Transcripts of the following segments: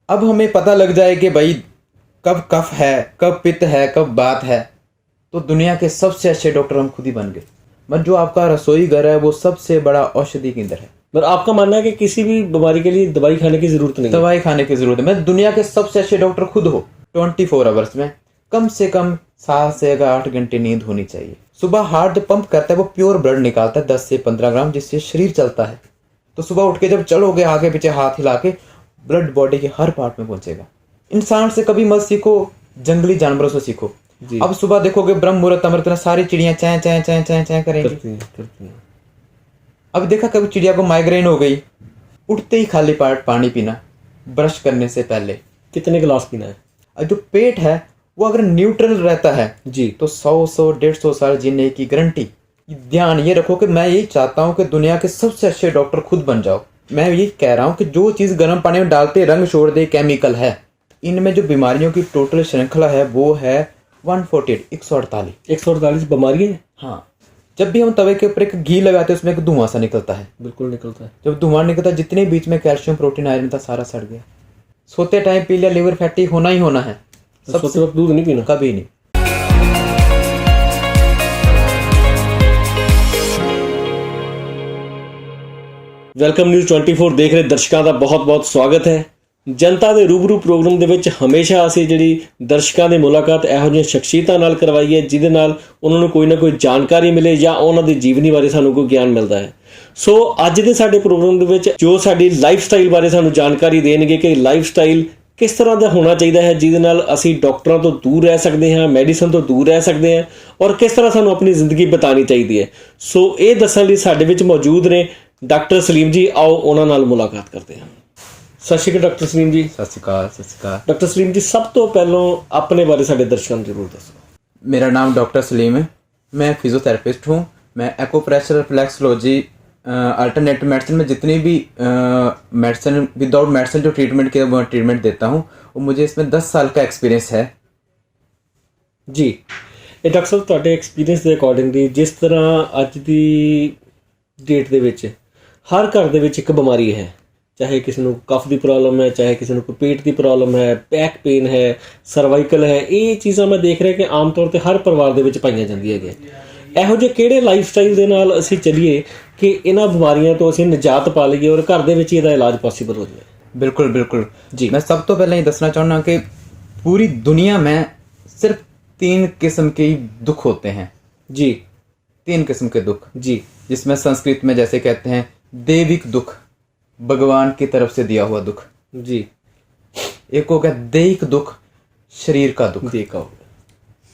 अब हमें पता लग जाए कि भाई कब कफ है, कब पित्त है, कब बात है, तो दुनिया के सबसे अच्छे डॉक्टर हम खुद ही बन गए। मतलब जो आपका रसोई घर है वो सबसे बड़ा औषधि केंद्र है। पर आपका मानना है कि किसी भी बीमारी के लिए दवाई खाने की जरूरत नहीं है? दवाई खाने की जरूरत है। मैं दुनिया के सबसे अच्छे डॉक्टर खुद हो। 24 आवर्स में कम से कम 7 से 8 घंटे नींद होनी चाहिए। सुबह हार्ट जब पंप करता है वो प्योर ब्लड निकालता है 10 से 15 ग्राम, जिससे शरीर चलता है। तो सुबह उठ के जब चलोगे आगे पीछे हाथ हिला के, ब्लड बॉडी के हर पार्ट में पहुंचेगा। इंसान से कभी मत सीखो, जंगली जानवरों से सीखो। अब सुबह देखोगे ब्रह्म मुहूर्त अमृत में सारी चिड़ियां चैं चैं चैं चैं चैं करेंगी। करती हैं। अब देखा कभी चिड़िया को माइग्रेन हो गई, उठते ही खाली पेट पानी पीना, ब्रश करने से पहले। कितने गिलास पीना है? और जो पेट है वो अगर न्यूट्रल रहता है जी तो 100-150 साल जीने की गारंटी। ध्यान ये रखो कि मैं यही चाहता हूँ कि दुनिया के सबसे अच्छे डॉक्टर खुद बन जाओ। मैं यही कह रहा हूँ कि जो चीज़ गर्म पानी में डालते रंग छोड़ दे, केमिकल है। इनमें जो बीमारियों की टोटल श्रृंखला है वो है 148 148 बीमारियां हैं। हाँ, जब भी हम तवे के ऊपर एक घी लगाते हैं उसमें एक धुआं सा निकलता है। बिल्कुल निकलता है। जब धुआं निकलता है, जितने बीच में कैल्शियम प्रोटीन आयरन था सारा सड़ गया। सोते टाइम पी लिया, लिवर फैटी होना ही होना है। सोते वक्त दूध नहीं पीना कभी नहीं। ਵੈਲਕਮ ਨਿਊਜ਼ 24 ਦੇਖ ਰਹੇ ਦਰਸ਼ਕਾਂ ਦਾ ਬਹੁਤ-ਬਹੁਤ ਸਵਾਗਤ ਹੈ। ਜਨਤਾ ਦੇ ਰੂਬਰੂ ਪ੍ਰੋਗਰਾਮ ਦੇ ਵਿੱਚ ਹਮੇਸ਼ਾ ਅਸੀਂ ਜਿਹੜੀ ਦਰਸ਼ਕਾਂ ਦੀ ਮੁਲਾਕਾਤ ਇਹੋ ਜਿਹੀਆਂ ਸ਼ਖਸੀਅਤਾਂ ਨਾਲ ਕਰਵਾਈ ਹੈ ਜਿਹਦੇ ਨਾਲ ਉਹਨਾਂ ਨੂੰ ਕੋਈ ਨਾ ਕੋਈ ਜਾਣਕਾਰੀ ਮਿਲੇ ਜਾਂ ਉਹਨਾਂ ਦੀ ਜੀਵਨੀ ਬਾਰੇ ਸਾਨੂੰ ਕੋਈ ਗਿਆਨ ਮਿਲਦਾ ਹੈ। ਸੋ ਅੱਜ ਦੇ ਸਾਡੇ ਪ੍ਰੋਗਰਾਮ ਦੇ ਵਿੱਚ ਜੋ ਸਾਡੀ ਲਾਈਫ ਸਟਾਈਲ ਬਾਰੇ ਸਾਨੂੰ ਜਾਣਕਾਰੀ ਦੇਣਗੇ ਕਿ ਲਾਈਫ ਸਟਾਈਲ ਕਿਸ ਤਰ੍ਹਾਂ ਦਾ ਹੋਣਾ ਚਾਹੀਦਾ ਹੈ ਜਿਹਦੇ ਨਾਲ ਅਸੀਂ ਡਾਕਟਰਾਂ ਤੋਂ ਦੂਰ ਰਹਿ ਸਕਦੇ ਹਾਂ, ਮੈਡੀਸਨ ਤੋਂ ਦੂਰ ਰਹਿ ਸਕਦੇ ਹਾਂ ਔਰ ਕਿਸ ਤਰ੍ਹਾਂ ਸਾਨੂੰ ਆਪਣੀ ਜ਼ਿੰਦਗੀ ਬਿਤਾਉਣੀ ਚਾਹੀਦੀ ਹੈ। ਸੋ ਇਹ ਦੱਸਣ ਲਈ ਸਾਡੇ ਵਿੱਚ ਮੌਜੂਦ ਨੇ ਡਾਕਟਰ ਸਲੀਮ ਜੀ। आओ ਉਹਨਾਂ ਨਾਲ ਮੁਲਾਕਾਤ ਕਰਦੇ ਹਾਂ। ਸਤਿ ਸ਼੍ਰੀ ਅਕਾਲ ਡਾਕਟਰ ਸਲੀਮ ਜੀ। ਸਤਿ ਸ਼੍ਰੀ ਅਕਾਲ। ਸਤਿ ਸ਼੍ਰੀ ਅਕਾਲ ਡਾਕਟਰ ਸਲੀਮ ਜੀ, ਸਭ ਤੋਂ ਪਹਿਲਾਂ ਆਪਣੇ ਬਾਰੇ ਸਾਡੇ ਦਰਸ਼ਕਾਂ ਨੂੰ ਜ਼ਰੂਰ ਦੱਸੋ। मेरा नाम डॉक्टर सलीम है। मैं फिजियोथेरेपिस्ट हूँ। मैं एक्यूप्रेशर, रिफ्लेक्सोलॉजी, अल्टरनेटिव मेडिसिन में जितनी भी मेडिसिन विदाउट मेडिसिन जो ट्रीटमेंट के ट्रीटमेंट देता हूँ, और मुझे इसमें 10 साल का एक्सपीरियंस है ਜੀ। ਇਹ ਡਾਕਟਰ ਸਾਹਿਬ ਤੁਹਾਡੇ ਐਕਸਪੀਰੀਅੰਸ ਦੇ ਅਕੋਰਡਿੰਗਲੀ ਜਿਸ ਤਰ੍ਹਾਂ ਅੱਜ ਦੀ ਡੇਟ ਦੇ ਵਿੱਚ ਹਰ ਘਰ ਦੇ ਵਿੱਚ ਇੱਕ ਬਿਮਾਰੀ ਹੈ, ਚਾਹੇ ਕਿਸੇ ਨੂੰ ਕਫ ਦੀ ਪ੍ਰੋਬਲਮ ਹੈ, ਚਾਹੇ ਕਿਸੇ ਨੂੰ ਕੋਈ ਪੇਟ ਦੀ ਪ੍ਰੋਬਲਮ ਹੈ, ਬੈਕ ਪੇਨ ਹੈ, ਸਰਵਾਈਕਲ ਹੈ। ਇਹ ਚੀਜ਼ਾਂ ਮੈਂ ਦੇਖ ਰਿਹਾ ਕਿ ਆਮ ਤੌਰ ਤੇ ਹਰ ਪਰਿਵਾਰ ਦੇ ਵਿੱਚ ਪਾਈਆਂ ਜਾਂਦੀਆਂ ਹੈਗੀਆਂ। ਇਹੋ ਜਿਹੇ ਕਿਹੜੇ ਲਾਈਫ ਸਟਾਈਲ ਦੇ ਨਾਲ ਅਸੀਂ ਚੱਲੀਏ ਕਿ ਇਹਨਾਂ ਬਿਮਾਰੀਆਂ ਤੋਂ ਅਸੀਂ ਨਿਜਾਤ ਪਾ ਲਈਏ ਔਰ ਘਰ ਦੇ ਵਿੱਚ ਇਹਦਾ ਇਲਾਜ ਪੋਸੀਬਲ ਹੋ ਜਾਵੇ? बिल्कुल बिल्कुल जी। मैं सब तो पहले ये दसना चाहूँगा कि पूरी दुनिया में सिर्फ 3 किस्म के दुख होते हैं। जी 3 किस्म के दुख, जी जिसमें संस्कृत में जैसे कहते हैं दैविक दुख, भगवान की तरफ से दिया हुआ दुख। जी। एक हो गया दैहिक दुख, शरीर का दुख। देखा होगा।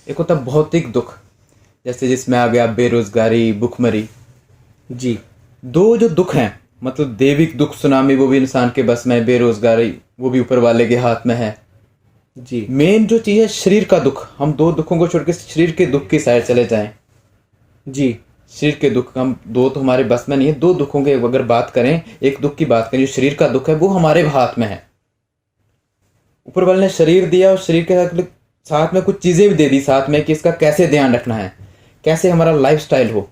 एक होता है भौतिक दुख, जैसे जिसमें आ गया बेरोजगारी, भुखमरी। जी। दो जो दुख हैं, मतलब दैविक दुख सुनामी वो भी इंसान के बस में है, बेरोजगारी वो भी ऊपर वाले के हाथ में है। जी। मेन जो चीज़ है शरीर का दुख। हम 2 दुखों को छोड़ के शरीर के दुख की साइड चले जाएं। जी। शरीर के दुख, हम 2 तो हमारे बस में नहीं है। 2 दुखों की अगर बात करें, एक दुख की बात करें जो शरीर का दुख है वो हमारे हाथ में है। ऊपर वाले ने शरीर दिया और शरीर के साथ में कुछ चीज़ें भी दे दी साथ में कि इसका कैसे ध्यान रखना है, कैसे हमारा लाइफ स्टाइल हो।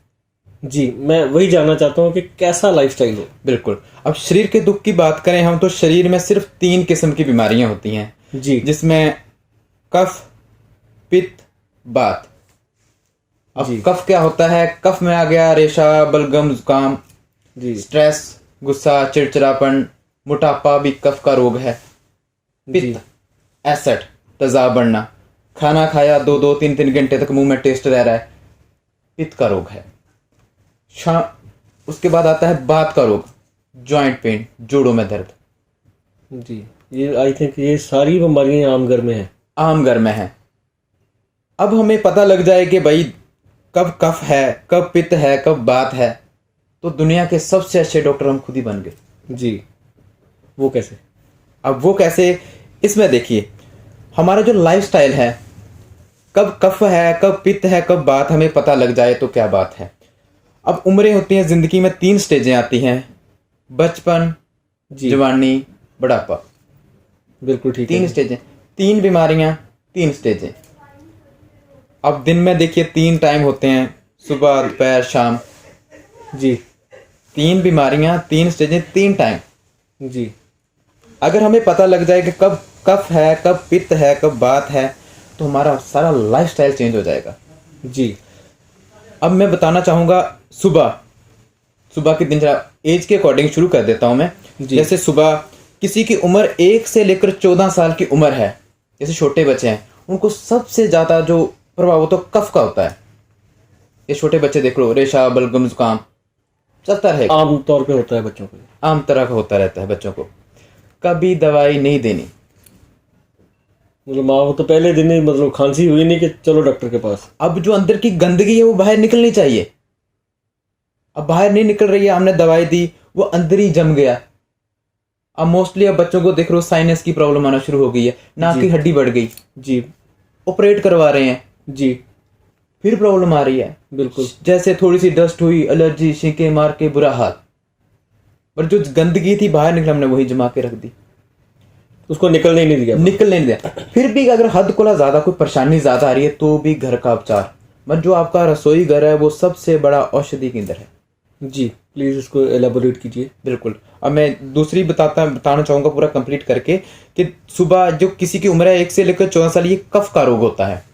जी, मैं वही जानना चाहता हूँ कि कैसा लाइफस्टाइल हो। बिल्कुल। अब शरीर के दुख की बात करें हम, तो शरीर में सिर्फ 3 किस्म की बीमारियां होती हैं। जी। जिसमें कफ, पित्त, बात। अब जी। कफ क्या होता है? कफ में आ गया रेशा, बलगम, जुकाम, जी। स्ट्रेस, गुस्सा, चिड़चिड़ापन, मोटापा भी कफ का रोग है। जी। पित्त, एसिड, तेजाब बढ़ना, खाना खाया 2-2, 3-3 घंटे तक मुंह में टेस्ट रह रहा है, पित्त का रोग है। उसके बाद आता है बात का रोग, जॉइंट पेन, जोड़ों में दर्द। जी, ये आई थिंक ये सारी बीमारियां आम घर में है। आम घर में है। अब हमें पता लग जाए कि भाई कब कफ है, कब पित्त है, कब बात है, तो दुनिया के सबसे अच्छे डॉक्टर हम खुद ही बन गए। जी। वो कैसे? अब वो कैसे, इसमें देखिए हमारा जो लाइफ स्टाइल है, कब कफ है, कब पित्त है, कब बात, हमें पता लग जाए तो क्या बात है। अब उम्रें होती हैं ज़िंदगी में, 3 स्टेजें आती हैं, बचपन, जवानी, बुढ़ापा। बिल्कुल ठीक है। 3 स्टेजें, 3 बीमारियां, 3 स्टेजें। अब दिन में देखिए 3 टाइम होते हैं, सुबह, दोपहर, शाम। जी। 3 बीमारियां, 3 स्टेजें, 3 टाइम। जी। अगर हमें पता लग जाए कि कब कफ है, कब पित्त है, कब बात है, तो हमारा सारा लाइफस्टाइल चेंज हो जाएगा। जी। अब मैं बताना चाहूँगा सुबह सुबह की दिनचर्या एज के अकॉर्डिंग शुरू कर देता हूँ मैं। जी। जैसे सुबह किसी की उम्र 1 से लेकर 14 साल की उम्र है, जैसे छोटे बच्चे हैं, उनको सबसे ज़्यादा जो प्रभाव होता है कफ का होता है। ये छोटे बच्चे देख लो, रेशा, बलगम, जुकाम चलता रहेगा, आम तौर पे होता है बच्चों को। आम तरह का होता रहता है बच्चों को। कभी दवाई नहीं देनी। मतलब माँ को तो पहले दिन ही मतलब खांसी हुई नहीं कि चलो डॉक्टर के पास। अब जो अंदर की गंदगी है वो बाहर निकलनी चाहिए, अब बाहर नहीं निकल रही है, हमने दवाई दी, वो अंदर ही जम गया। अब मोस्टली अब बच्चों को देख लो साइनस की प्रॉब्लम आना शुरू हो गई है, नाक की हड्डी बढ़ गई, जी। ऑपरेट करवा रहे हैं, जी। फिर प्रॉब्लम आ रही है। बिल्कुल। जैसे थोड़ी सी डस्ट हुई, एलर्जी, छींके मार के बुरा हाल, पर जो गंदगी थी बाहर निकल, हमने वही जमा के रख दी, उसको निकलने ही नहीं दिया। निकलने नहीं दिया। फिर भी अगर हद को ज्यादा कोई परेशानी ज्यादा आ रही है तो भी घर का उपचार, मतलब जो आपका रसोई घर है वो सबसे बड़ा औषधि केंद्र है। जी, प्लीज इसको एलेबोरेट कीजिए। बिल्कुल। अब मैं दूसरी बताना चाहूंगा पूरा कंप्लीट करके कि सुबह जो किसी की उम्र है 1 से लेकर 14 साल, ये कफ का रोग होता है।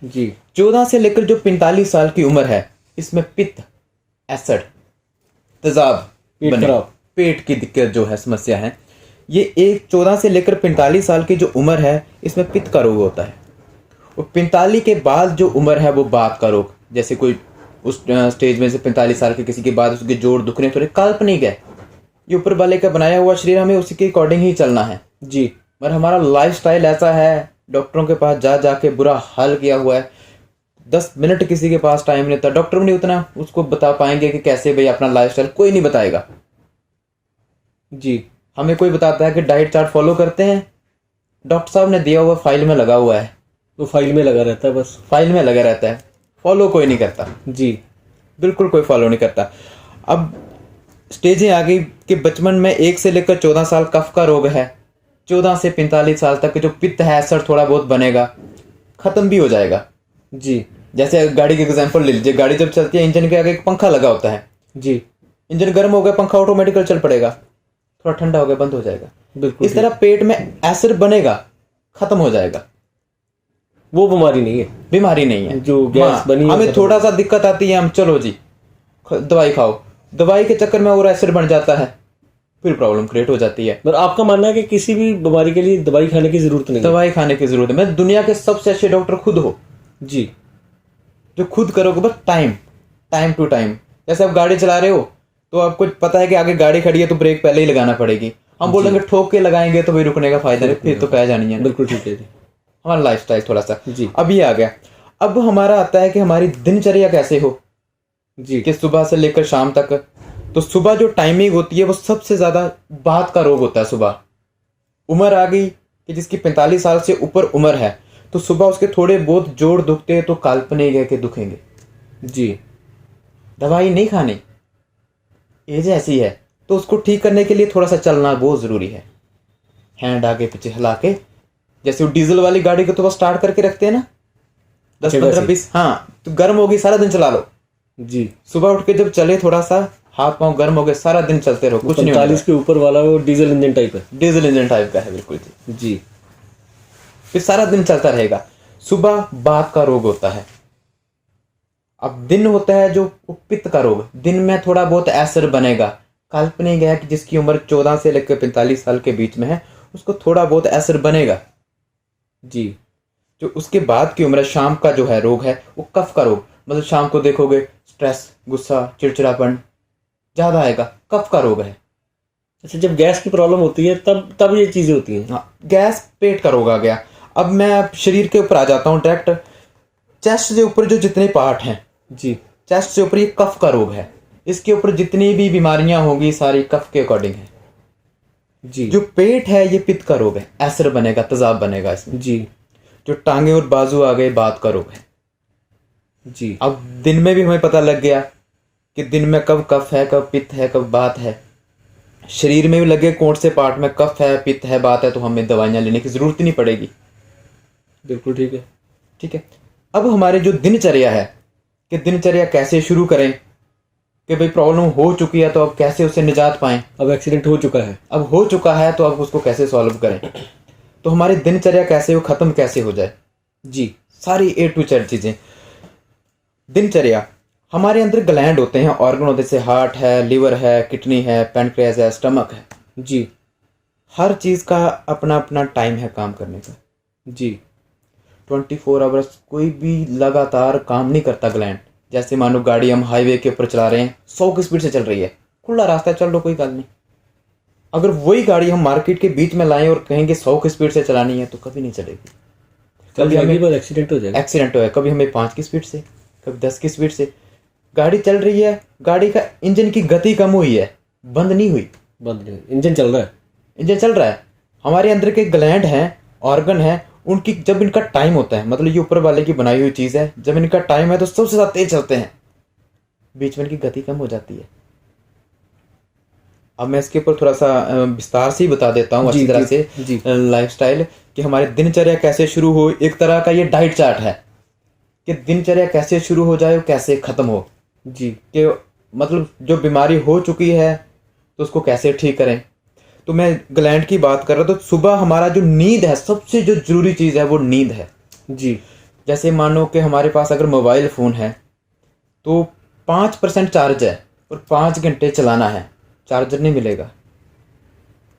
जी। 14 से लेकर जो 45 साल की उम्र है, इसमें पित्त, एसिड, तेजाब पेट बने, खराब। पेट की दिक्कत जो है, समस्या है, ये 14 से लेकर 45 साल की जो उम्र है इसमें पित्त का रोग होता है। और 45 के बाद जो उम्र है वो बात का रोग, जैसे कोई उस स्टेज में से 45 साल के किसी के बाद उसके जोड़ दुखने थोड़े काल्पनिक है, ये ऊपर वाले का बनाया हुआ शरीर, हमें उसी के अकॉर्डिंग ही चलना है। जी। पर हमारा लाइफस्टाइल ऐसा है, डॉक्टरों के पास जा जाके बुरा हाल किया हुआ है। 10 मिनट किसी के पास टाइम नहीं होता, डॉक्टर भी नहीं उतना उसको बता पाएंगे कि कैसे भाई अपना लाइफस्टाइल, कोई नहीं बताएगा। जी। हमें कोई बताता है कि डाइट चार्ट फॉलो करते हैं, डॉक्टर साहब ने दिया हुआ फाइल में लगा हुआ है, वो फाइल में लगा रहता है, बस फाइल में लगा रहता है, फॉलो कोई नहीं करता। जी। बिल्कुल कोई फॉलो नहीं करता। अब स्टेजें आ गई कि बचपन में 1 से लेकर 14 साल कफ का रोग है, 14 से 45 साल तक जो पित्त है, असर थोड़ा बहुत बनेगा, खत्म भी हो जाएगा। जी। जैसे गाड़ी के एग्जांपल ले लीजिए, गाड़ी जब चलती है इंजन के आगे एक पंखा लगा होता है, जी। इंजन गर्म हो गया, पंखा ऑटोमेटिकल चल पड़ेगा, थोड़ा ठंडा हो गया बंद हो जाएगा। बिल्कुल। इस तरह पेट में एसिड बनेगा, खत्म हो जाएगा, वो बीमारी नहीं है, बीमारी नहीं है। जो गैस बनी है, हमें थोड़ा सा दिक्कत आती है, हम चलो जी दवाई खाओ, दवाई के चक्कर में और एसिड बन जाता है, फिर प्रॉब्लम क्रिएट हो जाती है। पर आपका मानना है कि किसी भी बीमारी के लिए दवाई खाने की जरूरत नहीं है? दवाई खाने की जरूरत है, मैं दुनिया के सबसे अच्छे डॉक्टर खुद हो, जी। जो खुद करोगे, बस टाइम टू टाइम। जैसे आप गाड़ी चला रहे हो तो आपको पता है कि आगे गाड़ी खड़ी है तो ब्रेक पहले ही लगाना पड़ेगी, हम बोलेंगे ठोक के लगाएंगे तो भाई रुकने का फायदा नहीं, फिर तो पै जानी है। बिल्कुल ठीक है जी। हमारा लाइफस्टाइल थोड़ा सा जी। अब ये आ गया। अब हमारा आता है कि हमारी दिनचर्या कैसे हो, जी। कि सुबह से लेकर शाम तक। तो सुबह जो टाइमिंग होती है वो सबसे ज्यादा बात का रोग होता है। सुबह उम्र आ गई कि जिसकी 45 साल से ऊपर उम्र है, तो सुबह उसके थोड़े बहुत जोड़ दुखते हैं तो काल्पनिक है कि दुखेंगे, जी। दवाई नहीं खानी, एज ऐसी है, तो उसको ठीक करने के लिए थोड़ा सा चलना बहुत जरूरी है, हैंड आगे पीछे हिला के, जैसे वो डीजल वाली गाड़ी को तो बस स्टार्ट करके रखते हैं ना, 10 अच्छा, 15 वैसे। 20, हाँ, तो गर्म होगी सारा दिन चला लो। जी। सुबह उठ के जब चले, थोड़ा सा हाथ पांव गर्म हो गए, सारा दिन चलते रहो, कुछ नहीं होगा। 45 के ऊपर वाला वो डीजल इंजन टाइप है। डीजल इंजन टाइप का है, बिल्कुल जी। जी। फिर सारा दिन चलता रहेगा। सुबह बात का रोग होता है। अब दिन होता है जो पित्त का रोग, दिन में थोड़ा बहुत एसिड बनेगा, काल्पनिक है कि जिसकी उम्र 14 से लेकर 45 साल के बीच में है उसको थोड़ा बहुत एसिड बनेगा। जी। जो उसके बाद की उम्र है, शाम का जो है रोग है वो कफ का रोग, मतलब शाम को देखोगे स्ट्रेस, गुस्सा, चिड़चिड़ापन ज्यादा आएगा, कफ का रोग है। अच्छा, जब गैस की प्रॉब्लम होती है तब ये चीजें होती हैं। हाँ, गैस, पेट का रोग आ गया। अब मैं शरीर के ऊपर आ जाता हूँ डायरेक्ट, चेस्ट के ऊपर जो जितने पार्ट हैं, जी। चेस्ट से ऊपर ये कफ का रोग है, इसके ऊपर जितनी भी बीमारियां होगी सारी कफ के अकॉर्डिंग है। जी। जो पेट है ये पित्त का रोग है, एसिड बनेगा, तेजाब बनेगा इसमें। जी। जो टांगे और बाजू आ गए, बात का रोग है। जी। अब दिन में भी हमें पता लग गया कि दिन में कब कफ है, कब पित्त है, कब बात है। शरीर में भी लगे कौन से पार्ट में कफ है, पित्त है, बात है, तो हमें दवाइयां लेने की जरूरत ही नहीं पड़ेगी। बिल्कुल ठीक है। ठीक है। अब हमारे जो दिनचर्या है कि दिनचर्या कैसे शुरू करें, कि भाई प्रॉब्लम हो चुकी है तो अब कैसे उससे निजात पाएं। अब एक्सीडेंट हो चुका है। अब हो चुका है तो अब उसको कैसे सॉल्व करें, तो हमारी दिनचर्या कैसे हो, खत्म कैसे हो जाए। जी सारी A to Z चीजें। दिनचर्या, हमारे अंदर ग्लैंड होते हैं, ऑर्गन होते हैं, जैसे हार्ट है, लिवर है, किडनी है, पैनक्रियास है, स्टमक है। जी हर चीज का अपना अपना टाइम है काम करने का। जी 24 आवर्स कोई भी लगातार काम नहीं करता ग्लैंड। जैसे मानो गाड़ी हम हाईवे के ऊपर चला रहे हैं, 100 की स्पीड से चल रही है, खुला रास्ता है, चल लो कोई गल नहीं। अगर वही गाड़ी हम मार्केट के बीच में लाएं और कहेंगे 100 की स्पीड से चलानी है तो कभी नहीं चलेगी। कभी हमें पर एक्सीडेंट हो जाएगा। एक्सीडेंट हो है, कभी हमें 5 की स्पीड से, कभी 10 की स्पीड से। गाड़ी चल रही है, गाड़ी का इंजन की गति कम हुई है, बंद नहीं हुई, बंद नहीं, इंजन चल रहा है। इंजन चल रहा है। हमारे अंदर के ग्लैंड हैं, ऑर्गन है, उनकी जब इनका टाइम होता है, मतलब ये ऊपर वाले की बनाई हुई चीज़ है, जब इनका टाइम है तो सबसे ज़्यादा तेज चलते हैं, बीच में इनकी गति कम हो जाती है। अब मैं इसके ऊपर थोड़ा सा विस्तार से ही बता देता हूँ अच्छी तरह से लाइफस्टाइल, कि हमारे दिनचर्या कैसे शुरू हो। एक तरह का ये डाइट चार्ट है कि दिनचर्या कैसे शुरू हो जाए और कैसे ख़त्म हो। जी कि मतलब जो बीमारी हो चुकी है तो उसको कैसे ठीक करें। तो मैं ग्लैंड की बात कर रहा हूँ, तो सुबह हमारा जो नींद है, सबसे जो जरूरी चीज़ है वो नींद है। जी जैसे मानो कि हमारे पास अगर मोबाइल फ़ोन है तो 5% चार्ज है और 5 घंटे चलाना है, चार्जर नहीं मिलेगा,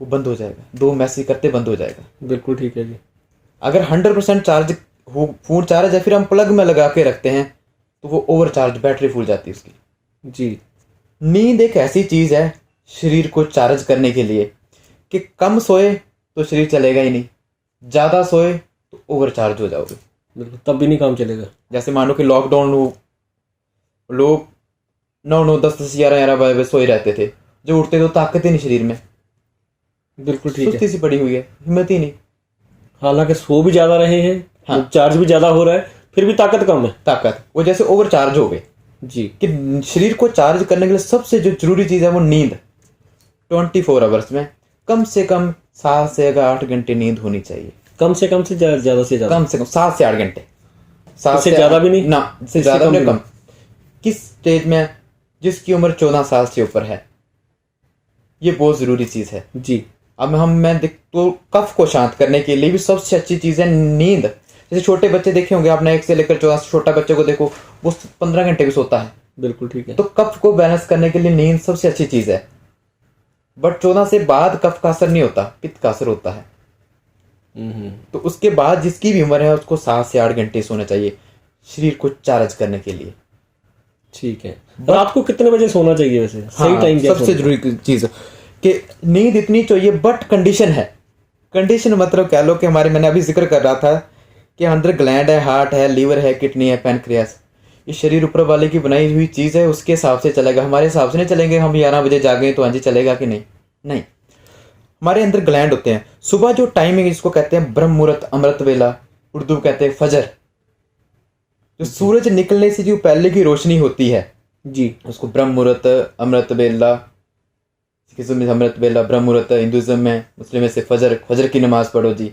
वो बंद हो जाएगा, 2 मैसेज करते बंद हो जाएगा। बिल्कुल ठीक है जी। अगर 100% चार्ज हो, फ़ोन चार्ज है, फिर हम प्लग में लगा के रखते हैं तो वो ओवर चार्ज, बैटरी फूल जाती है उसकी। जी नींद एक ऐसी चीज़ है शरीर को चार्ज करने के लिए कि कम सोए तो शरीर चलेगा ही नहीं, ज़्यादा सोए तो ओवर चार्ज हो जाओगे। बिल्कुल, तब भी नहीं काम चलेगा। जैसे मानो कि लॉकडाउन हो, लोग 9-9, 10-10, 11-11 बजे सोए रहते थे, जो उठते तो ताकत ही नहीं शरीर में, बिल्कुल ठीक है। सुस्ती सी पड़ी हुई है, हिम्मत ही नहीं। हालांकि सो भी ज्यादा रहे हैं, हाँ। चार्ज भी ज्यादा हो रहा है, फिर भी ताकत कम है। ताकत वो जैसे ओवर चार्ज हो गए। जी कि शरीर को चार्ज करने के लिए सबसे जो जरूरी चीज़ है वो नींद। 24 आवर्स में कम से कम 7 से 8 घंटे नींद होनी चाहिए। कम से कम से ज्यादा से ज्यादा, कम से कम 7 से 8 घंटे, 7 इससे ज्यादा भी नहीं ना, इससे ज्यादा कम नहीं, भी कम। किस स्टेज में, जिसकी उम्र 14 साल से ऊपर है, ये बहुत जरूरी चीज है। जी अब मैं तो कफ को शांत करने के लिए भी सबसे अच्छी चीज है नींद। जैसे छोटे बच्चे देखे होंगे आपने, 1 से लेकर 14, छोटा बच्चे को देखो, वो 15 घंटे भी सोता है। बिल्कुल ठीक है। तो कफ को बैलेंस करने के लिए नींद सबसे अच्छी चीज है। बट 14 से बाद कफ का असर नहीं होता, पित्त का असर होता है। तो उसके बाद जिसकी भी उम्र है उसको 7 से 8 घंटे सोना चाहिए शरीर को चार्ज करने के लिए। ठीक है। रात को कितने बजे सोना चाहिए वैसे? सही हाँ, टाइम क्या सबसे जरूरी चीज कि नींद इतनी चाहिए, बट कंडीशन है। कंडीशन मतलब कह लो कि हमारे, मैंने अभी जिक्र कर रहा था कि अंदर ग्लैंड है, हार्ट है, लीवर है, किडनी है, पैनक्रियास। ये शरीर ऊपर वाले की बनाई हुई चीज है, उसके हिसाब से चलेगा, हमारे हिसाब से नहीं चलेंगे। हम 11 बजे जागे तो हाँ जी चलेगा कि नहीं, नहीं। हमारे अंदर ग्लैंड होते हैं। सुबह जो टाइमिंग जिसको कहते हैं ब्रह्म मुहूर्त, अमृत वेला, उर्दू कहते हैं फजर, जो सूरज निकलने से जो पहले की रोशनी होती है जी, उसको ब्रह्म मुहूर्त, अमृत वेला, सिखिज्म में अमृत वेला, ब्रह्म मुहूर्त, हिंदुइज्म में, मुस्लिम में से फजर, फजर की नमाज पढ़ो जी।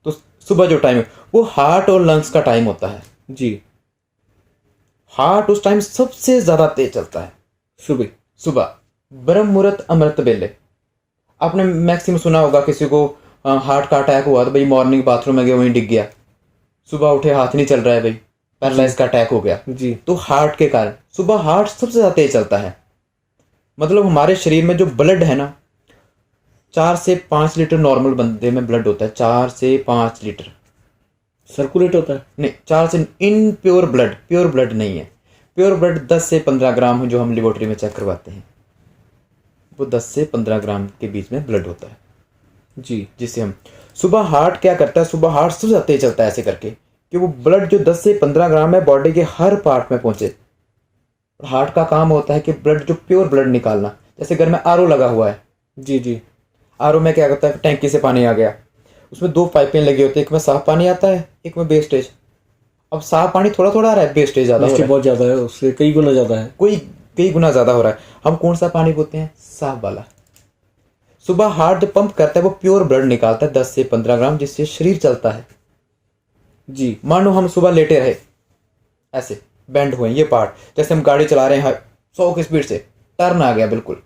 तो सुबह जो टाइम है वो हार्ट और लंग्स का टाइम होता है जी। हार्ट उस टाइम सबसे ज्यादा तेज चलता है सुबह ब्रह्म मुहूर्त, अमृत वेले। आपने मैक्सिमम सुना होगा किसी को हार्ट का अटैक हुआ तो भाई मॉर्निंग बाथरूम में गया, वहीं डिग गया, सुबह उठे हाथ नहीं चल रहा है, भाई पैरालाइज का अटैक हो गया जी। तो हार्ट के कारण सुबह हार्ट सबसे ज्यादा तेज चलता है। मतलब हमारे शरीर में जो ब्लड है ना, 4 से 5 लीटर नॉर्मल बंदे में ब्लड होता है, 4 से 5 लीटर सर्कुलेट होता है नहीं, 4 से इन प्योर ब्लड नहीं है। प्योर ब्लड 10 से 15 ग्राम है, जो हम लेबोरेटरी में चेक करवाते हैं, वो 10 से 15 ग्राम के बीच में ब्लड होता है जी। जिससे हम सुबह हार्ट क्या करता है, सुबह हार्ट सबसे ज्यादा तेज चलता है ऐसे करके कि वो ब्लड जो 10 से 15 ग्राम है बॉडी के हर पार्ट में पहुंचे। हार्ट का काम होता है कि ब्लड, जो प्योर ब्लड निकालना। जैसे घर में आरओ लगा हुआ है जी जी। आरओ में क्या करता है, टैंकी से पानी आ गया, उसमें 2 पाइपें लगी होती है, एक में साफ पानी आता है, एक में वेस्टेज। अब साफ पानी थोड़ा थोड़ा आ रहा है, वेस्टेज ज्यादा हो रहा है, बहुत ज्यादा है, उससे कई गुना ज्यादा है, कई गुना ज्यादा हो रहा है। हम कौन सा पानी पीते हैं, साफ वाला। सुबह हार्ट जब पंप करता है वो प्योर ब्लड निकालता है 10 से 15 ग्राम, जिससे शरीर चलता है जी। मानो हम सुबह लेटे रहे, ऐसे बेंड हुए ये पार्ट, जैसे हम गाड़ी चला रहे हैं 100 की स्पीड से, टर्न आ गया बिल्कुल,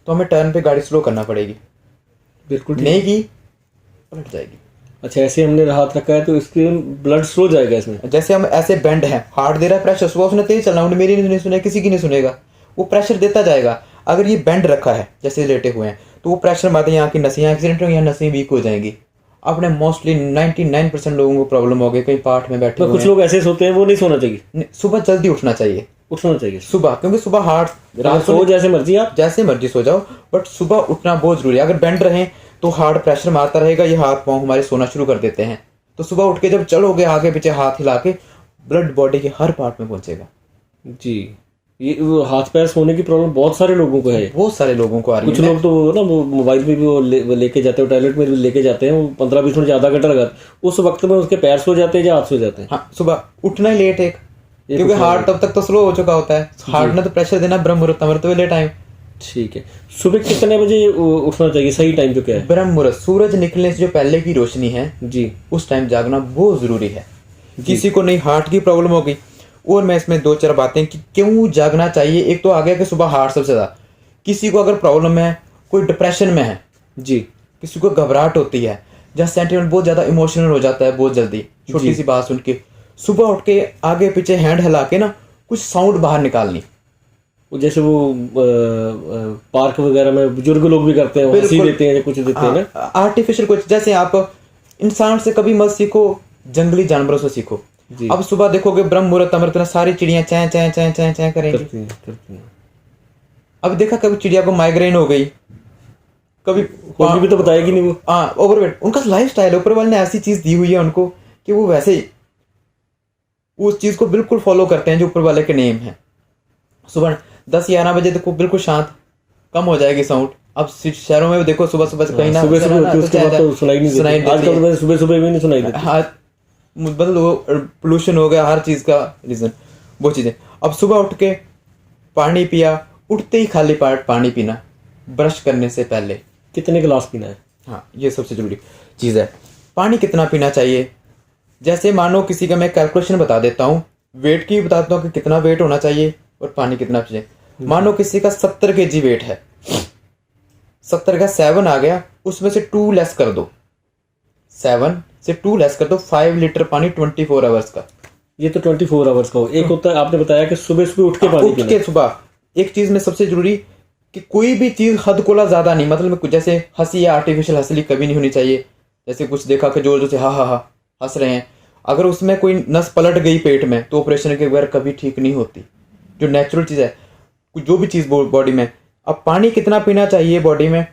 तो हमें टर्न पे गाड़ी स्लो करना पड़ेगी, बिल्कुल ठीक। नहीं की पलट जाएगी। अच्छा, ऐसे हमने हाथ रखा है तो इसके ब्लड स्लो जाएगा इसमें। जैसे हम ऐसे बेंड है, हार्ट दे रहा है प्रेशर, सुबह उसने तेज चलना, उन्हें मेरी नहीं सुने, किसी की नहीं सुनेगा, वो प्रेशर देता जाएगा। अगर ये बेंड रखा है जैसे लेटे हुए हैं, तो वो प्रेशर मारते यहाँ की नसें, एक्सीडेंट हो, यहाँ नसें वीक हो जाएंगी। आपने मोस्टली 99% लोगों को प्रॉब्लम हो गई, कहीं पार्ट में बैठे तो हुए कुछ लोग ऐसे सोते हैं, वो नहीं सोना चाहिए, हैं। सुबह जल्दी उठना चाहिए, उठना चाहिए सुबह, क्योंकि सुबह हार्ट रात सो को जैसे मर्जी आप। जैसे मर्जी सो जाओ, बट सुबह उठना बहुत जरूरी है। अगर बेंड रहे तो हार्ट प्रेशर मारता रहेगा, ये हाथ पांव हमारे सोना शुरू कर देते हैं। तो सुबह उठ के जब चलोगे आगे पीछे हाथ हिला के, ब्लड बॉडी के हर पार्ट में पहुंचेगा। जी, ये वो हाथ पैर सोने की प्रॉब्लम बहुत सारे लोगों को है। बहुत सारे लोगों को आ रही कुछ है। लोग तो ना वो मोबाइल में भी वो लेके जाते हैं, टॉयलेट में भी लेके जाते हैं, वो 15-20 मिनट ज्यादा घंटा लगा, उस वक्त में उसके पैर सो जाते हैं या हाथ सो जाते हैं। हाँ, सुबह उठना ही लेट है, क्योंकि हार्ट तब तक तो स्लो हो चुका होता है। हार्ट ने तो प्रेशर देना ब्रह्म मुहूर्त, अमृत वेले टाइम। ठीक है, सुबह कितने बजे उठना चाहिए, सही टाइम जो क्या है? ब्रह्म मुहूर्त, सूरज निकलने से जो पहले की रोशनी है जी, उस टाइम जागना बहुत जरूरी है। किसी को नहीं हार्ट की प्रॉब्लम होगी। और मैं इसमें 2-4 बातें कि क्यों जागना चाहिए। एक तो आ गया कि सुबह हार्ट सबसे ज्यादा, किसी को अगर प्रॉब्लम है, कोई डिप्रेशन में है जी, किसी को घबराहट होती है, जहाँ सेंटिमेंट बहुत ज्यादा इमोशनल हो जाता है बहुत जल्दी, छोटी सी बात सुन के, सुबह उठ के आगे पीछे हैंड हिला के ना कुछ साउंड बाहर निकालनी। जैसे वो पार्क वगैरह में बुजुर्ग लोग भी करते हैं, वो हंसी देते हैं या कुछ देते हैं ना, आर्टिफिशियल कुछ। जैसे आप इंसान से कभी मत सीखो, जंगली जानवरों से सीखो। अब सुबह देखोगे ब्रह्म मुहूर्त अमृत में सारी चिड़ियां चैं चैं चैं चैं चैं करेंगी। करती हैं। अब देखा कभी चिड़िया को माइग्रेन हो गई, कभी होगी भी तो बताएगी नहीं वो। हाँ, ओवरवेट। उनका लाइफ स्टाइल है, ऊपर वाले ने ऐसी चीज दी हुई है उनको कि वो वैसे ही उस चीज को बिल्कुल फॉलो करते हैं जो ऊपर वाले के नेम है। सुबह 10-11 बजे तक बिल्कुल शांत, कम हो जाएगी साउंड। अब शहरों में देखो सुबह सुबह से कहीं ना सुबह सुबह होती है, उसके बाद तो सुनाई नहीं देती। आजकल तो सुबह सुबह भी नहीं सुनाई देती। हाँ, मतलब पोल्यूशन हो गया, हर चीज का रीजन वो चीजें। अब सुबह उठ के पानी पिया, उठते ही खाली पानी पीना, ब्रश करने से पहले। कितने गिलास पीना है? हाँ, ये सबसे जरूरी चीज है। पानी कितना पीना चाहिए, जैसे मानो किसी का मैं कैलकुलेशन बता देता हूँ, वेट की बताता हूँ कि कितना वेट होना चाहिए और पानी कितना चाहिए। मानो किसी का 70 kg वेट है, 70 का 7 आ गया, उसमें से 2 लेस कर दो, 7 से 2 लेस कर दो, 5 लीटर पानी 24 आवर्स का। ये तो 24 आवर्स का हो। एक होता है आपने बताया कि सुबह सुबह उठ के पानी उठ के सुबह एक चीज में सबसे जरूरी कि कोई भी चीज हद कोला ज्यादा नहीं, मतलब कुछ जैसे हंसी या आर्टिफिशियल हंसी कभी नहीं होनी चाहिए। जैसे कुछ देखा कि जोर जोर से हा हा हा हंस रहे हैं, अगर उसमें कोई नस पलट गई पेट में तो ऑपरेशन के बगैर कभी ठीक नहीं होती। जो नेचुरल चीज है, जो भी चीज बॉडी में। अब पानी कितना पीना चाहिए बॉडी में,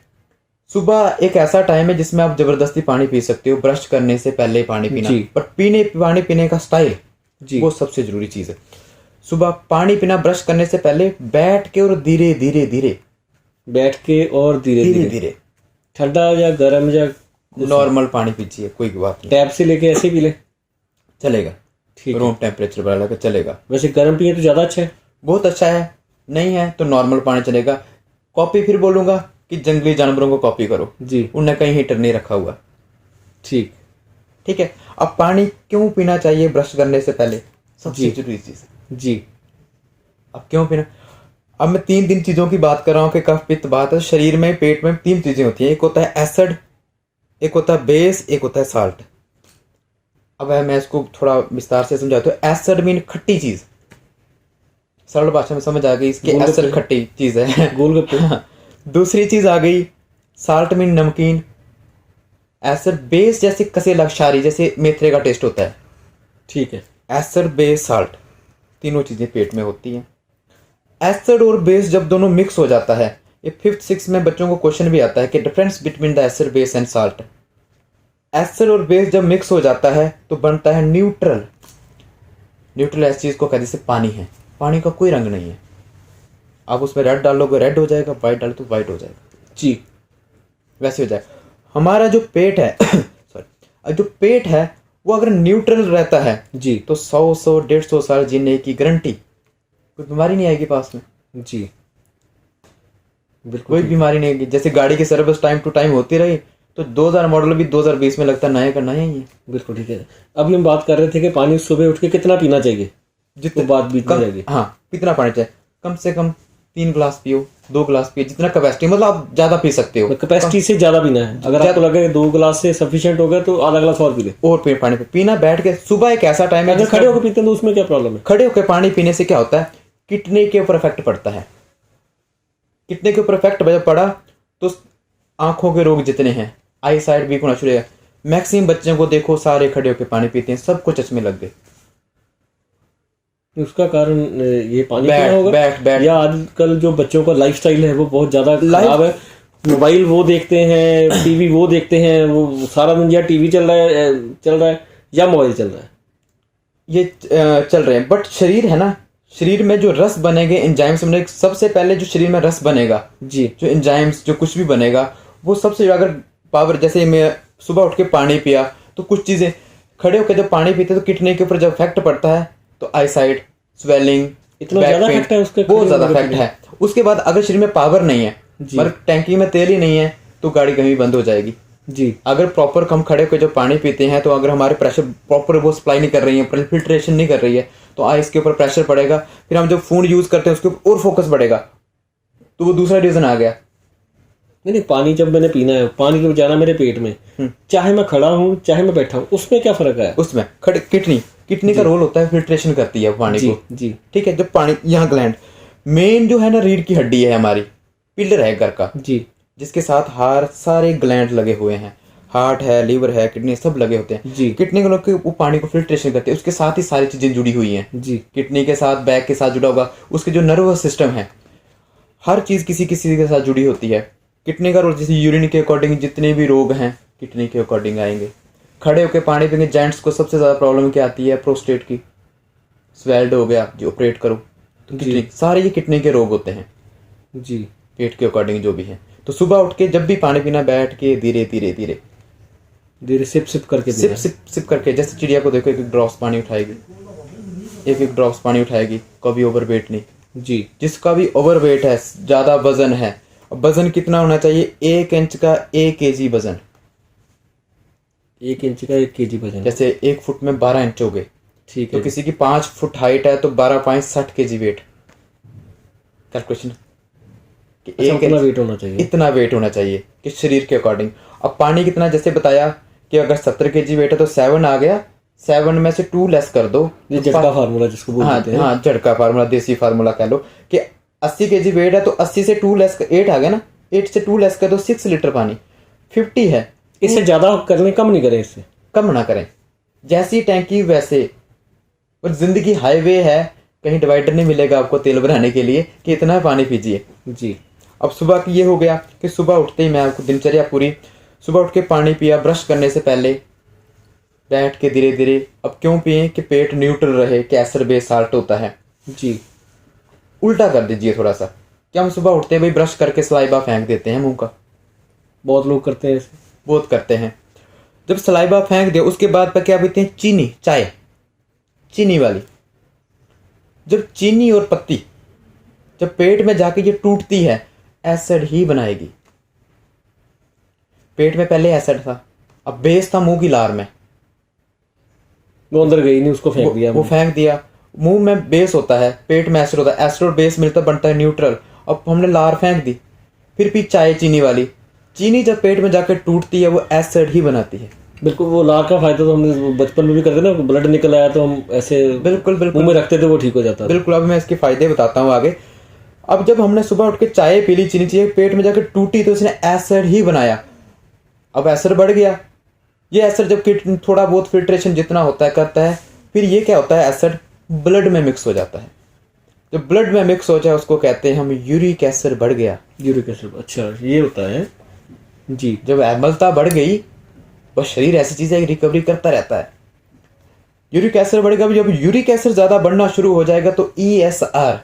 सुबह एक ऐसा टाइम है जिसमें आप जबरदस्ती पानी पी सकते हो, ब्रश करने से पहले पानी पीना, बट पानी पीने का स्टाइल वो सबसे जरूरी चीज है। सुबह पानी पीना ब्रश करने से पहले बैठ के और धीरे धीरे धीरे, बैठ के और धीरे धीरे धीरे, ठंडा या गर्म या नॉर्मल पानी पीजिए, कोई बात नहीं। टैप से लेके ऐसे पी ले चलेगा, ठीक, रूम टेम्परेचर वाला का चलेगा। वैसे गर्म पिए तो ज्यादा अच्छा है, बहुत अच्छा है। नहीं है तो नॉर्मल पानी चलेगा। कॉपी फिर बोलूंगा कि जंगली जानवरों को कॉपी करो जी, उनने कहीं हीटर नहीं रखा हुआ। ठीक ठीक है। अब पानी क्यों पीना चाहिए ब्रश करने से पहले, सबसे जरूरी चीज जी। अब क्यों पीना, अब मैं 3 चीजों की बात कर रहा हूँ कि कफ पित्त बात है। शरीर में पेट में 3 चीजें होती हैं, एक होता है एसिड, एक होता है बेस, एक होता है साल्ट। अब मैं इसको थोड़ा विस्तार से समझाता हूँ। एसिड मीन खट्टी चीज, सरल भाषा में समझ आ गई इसके, एसिड खट्टी चीज है, गोलगप्पे। दूसरी चीज आ गई साल्ट मीन नमकीन। एसिड बेस जैसे कसेला क्षारी, जैसे मेथरे का टेस्ट होता है, ठीक है। एसिड बेस साल्ट, तीनों चीजें पेट में होती हैं। एसिड और बेस जब दोनों मिक्स हो जाता है, ये 5th 6th में बच्चों को क्वेश्चन भी आता है कि difference between the acid base and salt. Acid और बेस जब मिक्स हो जाता है तो बनता है न्यूट्रल। न्यूट्रल ऐसी चीज को कहते जैसे पानी है, पानी का कोई रंग नहीं है, आप उसमें रेड डालोगे रेड हो जाएगा, व्हाइट डालो तो व्हाइट हो जाएगा जी, वैसे हो जाएगा। हमारा जो पेट है सॉरी, जो पेट है वो अगर न्यूट्रल रहता है जी, तो 100-150 साल जीने की गारंटी, कोई बीमारी नहीं आएगी पास में जी, बिल्कुल कोई बीमारी नहीं आएगी। जैसे गाड़ी की सर्विस टाइम टू टाइम होती रही तो 2000 मॉडल भी 2020 में लगता है नया का नया ही है। बिल्कुल ठीक है। अभी हम बात कर रहे थे कि पानी सुबह उठ के कितना पीना चाहिए, जितने बात बीत जाएगी। हाँ, कितना पानी चाहिए, कम से कम 3 गिलास पियो, 2 गिलास पिए, जितना कैपेसिटी, मतलब आप ज्यादा पी सकते हो। कैपेसिटी से ज्यादा पीना है। अगर आपको लगे 2 गिलास से सफिशिएंट हो गया तो आधा गिलास और पी ले। और पानी पीना बैठ के। सुबह एक ऐसा टाइम है, अगर खड़े होकर पीते हैं तो उसमें क्या प्रॉब्लम है? खड़े होकर पानी पीने से क्या होता है, किडनी के ऊपर इफेक्ट पड़ता है। किडनी के ऊपर इफेक्ट जब पड़ा तो आंखों के रोग जितने हैं, आई साइड वीक होना शुरू है। मैक्सिमम बच्चों को देखो, सारे खड़े होकर पानी पीते हैं, सबको चश्मे लग गए। उसका कारण ये पानी बैठ- पीना होगा बैठ- बैठ। या आजकल जो बच्चों का लाइफस्टाइल है वो बहुत ज्यादा खराब है। मोबाइल वो देखते हैं, टीवी वो देखते हैं, वो सारा दिन या टीवी चल रहा है या मोबाइल चल रहा है, ये चल रहे हैं। बट शरीर है ना, शरीर में जो रस बनेंगे, एंजाइम्स बनेंगे, सबसे पहले जो शरीर में रस बनेगा जी, जो एंजाइम्स, जो कुछ भी बनेगा, वो सबसे अगर पावर, जैसे मैं सुबह उठ के पानी पिया तो कुछ चीजें, खड़े होकर जब पानी पीते तो किडनी के ऊपर जब इफेक्ट पड़ता है तो आई साइड, स्वेलिंग, इतना ज्यादा इफेक्ट है उसके, बहुत ज्यादा इफेक्ट है। उसके बाद अगर शरीर में पावर नहीं है, मतलब टैंकी में तेल ही नहीं है, तो गाड़ी कहीं बंद हो जाएगी जी। अगर प्रॉपर हम खड़े होकर जब पानी पीते हैं तो अगर हमारे प्रेशर प्रॉपर वो सप्लाई नहीं कर रही है, फिल्ट्रेशन नहीं कर रही है, तो आइस के ऊपर प्रेशर पड़ेगा। फिर हम जब फोन यूज करते हैं उसके ऊपर और फोकस बढ़ेगा, तो वो दूसरा रीजन आ गया। नहीं, पानी जब मैंने पीना है, पानी को जाना मेरे पेट में, चाहे मैं खड़ा हूँ चाहे मैं बैठा हूँ, उसमें क्या फर्क है? उसमें खड़े किडनी का रोल होता है, फिल्ट्रेशन करती है पानी को। जी, ठीक है। जब पानी, यहाँ ग्लैंड मेन जो है ना, रीढ़ की हड्डी है हमारी, पिलर है घर का जी, जिसके साथ हार सारे ग्लैंड लगे हुए हैं, हार्ट है, लीवर है, किडनी, सब लगे होते हैं जी। किडनी के लोग वो पानी को फिल्ट्रेशन करते हैं, उसके साथ ही सारी चीजें जुड़ी हुई हैं जी, किडनी के साथ, बैक के साथ जुड़ा होगा, उसके जो नर्वस सिस्टम है, हर चीज किसी किसी के साथ जुड़ी होती है। किडनी का रोल, जैसे यूरिन के अकॉर्डिंग जितने भी रोग हैं किडनी के अकॉर्डिंग आएंगे। खड़े होकर पानी पीएंगे, जेंट्स को सबसे ज्यादा प्रॉब्लम क्या आती है, प्रोस्टेट की, स्वेल्ड हो गया, जो ऑपरेट करो तो किडनी, सारे ये किडनी के रोग होते हैं जी, पेट के अकॉर्डिंग जो भी है। तो सुबह उठ के जब भी पानी पीना, बैठ के धीरे धीरे धीरे धीरे सिप करके सिप सिप सिप करके, जैसे चिड़िया को देखो, एक एक ड्रॉप्स पानी उठाएगी, एक एक ड्रॉप्स पानी उठाएगी, कभी ओवरवेट नहीं। जी। जिसका भी ओवरवेट है, ज्यादा वजन है, वजन कितना होना चाहिए, 1 इंच का 1 केजी वजन। 1 इंच का 1 केजी वजन, जैसे 1 फुट में 12 इंच हो गए, ठीक तो है। किसी की 5 फुट हाइट है तो 12 5 60 केजी वेट। कैलकुलेशन कि अच्छा, एक उतना वेट होना चाहिए। इतना वेट होना चाहिए कि शरीर के अकॉर्डिंग। अब पानी कितना, जैसे बताया कि अगर 70 केजी वेट है तो 7 आ गया, 7 में से 2 लेस कर दो, ये झटका फार्मूला जिसको बोलते हैं। हाँ, झटका फार्मूला, देसी फार्मूला कह लो कि 80 केजी वेट है तो 80 से 2 लेस, 8 आ गया ना, 8 से 2 लेस कर दो, 6 लीटर पानी। 50 है, इससे ज्यादा करने, कम नहीं करें, इससे कम ना करें। जैसी टैंकी वैसे, और जिंदगी हाईवे है, कहीं डिवाइडर नहीं मिलेगा आपको तेल भराने के लिए कि इतना पानी पीजिए। जी। अब सुबह की ये हो गया कि सुबह उठते ही मैं आपको दिनचर्या पूरी, सुबह उठ के पानी पिया, ब्रश करने से पहले बैठ के धीरे धीरे। अब क्यों पिए कि पेट न्यूट्रल रहे, कि एसिड बेस साल्ट होता है। जी। उल्टा कर दीजिए थोड़ा सा, क्या हम सुबह उठते भाई ब्रश करके सलाइबा फेंक देते हैं मुंह का, बहुत लोग करते हैं ऐसे। बहुत करते हैं। जब सलाइबा फेंक दिया उसके बाद पर क्या पीते हैं, चीनी, चाय चीनी वाली। जब चीनी और पत्ती जब पेट में जाके ये टूटती है, एसिड ही बनाएगी। पेट में पहले एसिड था, अब बेस था मुंह की लार में, वो अंदर गई नहीं, उसको फेंक दिया। वो फेंक दिया। मुंह में बेस होता है, पेट में एसिड होता है, एसिड और बेस मिलता बनता है न्यूट्रल। अब हमने लार फेंक दी, फिर पी चाय चीनी वाली। चीनी जब पेट में जाकर टूटती है वो एसिड ही बनाती है। बिल्कुल, वो लार का फायदा तो हमने बचपन में भी करते ना, ब्लड निकल आया तो हम ऐसे बिल्कुल मुंह में रखते थे, वो ठीक हो जाता था। बिल्कुल। अब मैं इसके फायदे बताता हूँ आगे। अब जब हमने सुबह उठ के चाय पी ली, चीनी चाहिए, पेट में जाकर टूटी तो उसने एसिड ही बनाया। अब एसिड बढ़ गया, ये एसिड जब थोड़ा बहुत फिल्ट्रेशन जितना होता है करता है, फिर ये क्या होता है, एसिड ब्लड में मिक्स हो जाता है। जब ब्लड में मिक्स हो जाए उसको कहते हैं हम यूरिक एसिड बढ़ गया। यूरिक एसिड, अच्छा ये होता है जी। जब अम्लता बढ़ गई, बस शरीर ऐसी चीज है रिकवरी करता रहता है। यूरिक एसिड बढ़ेगा, जब यूरिक एसिड ज्यादा बढ़ना शुरू हो जाएगा तो ESR,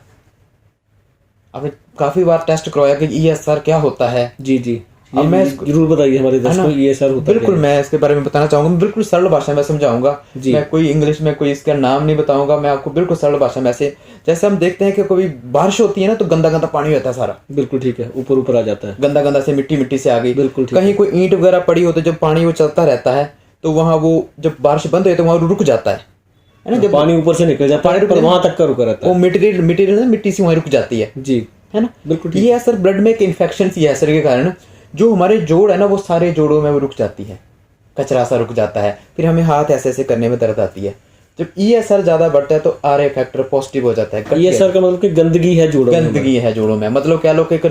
आपने काफी बार टेस्ट करवाया कि ESR क्या होता है। जी जी, अब मैं जरूर बताइए हमारे दर्शकों को ESR होता है। बिल्कुल, मैं इसके बारे में बताना चाहूंगा, बिल्कुल सरल भाषा में समझाऊंगा। मैं कोई इंग्लिश में कोई इसका नाम नहीं बताऊंगा, मैं आपको बिल्कुल सरल भाषा में। ऐसे जैसे हम देखते हैं कि कोई बारिश होती है ना तो गंदा गंदा पानी होता है सारा, बिल्कुल ठीक है, ऊपर ऊपर आ जाता है, गंदा गंदा से मिट्टी मिट्टी से आ गई। बिल्कुल ठीक कहीं कोई ईंट वगैरह पड़ी हो तो जब पानी वो चलता रहता है तो वहां वो जब बारिश बंद हो तो वहां रुक जाता है ना, जब पानी ऊपर से निकल जाता है, पर वहां तक का रुका रहता है, वो मटेरियल ना मिट्टी से वहीं रुक जाती है जी। है ना। बिल्कुल ठीक। ये असर ब्लड में एक इन्फेक्शन सी असर के कारण जो हमारे जोड़ है ना वो सारे जोड़ों में वो रुक जाती है, कचरा सा रुक जाता है, फिर हमें हाथ ऐसे ऐसे करने में दर्द आती है। जब ई असर ज्यादा बढ़ता है तो आर ए फैक्टर पॉजिटिव हो जाता है। ये सर का मतलब कि गंदगी है जोड़ों में, गंदगी है जोड़ों में, मतलब क्या लोग एक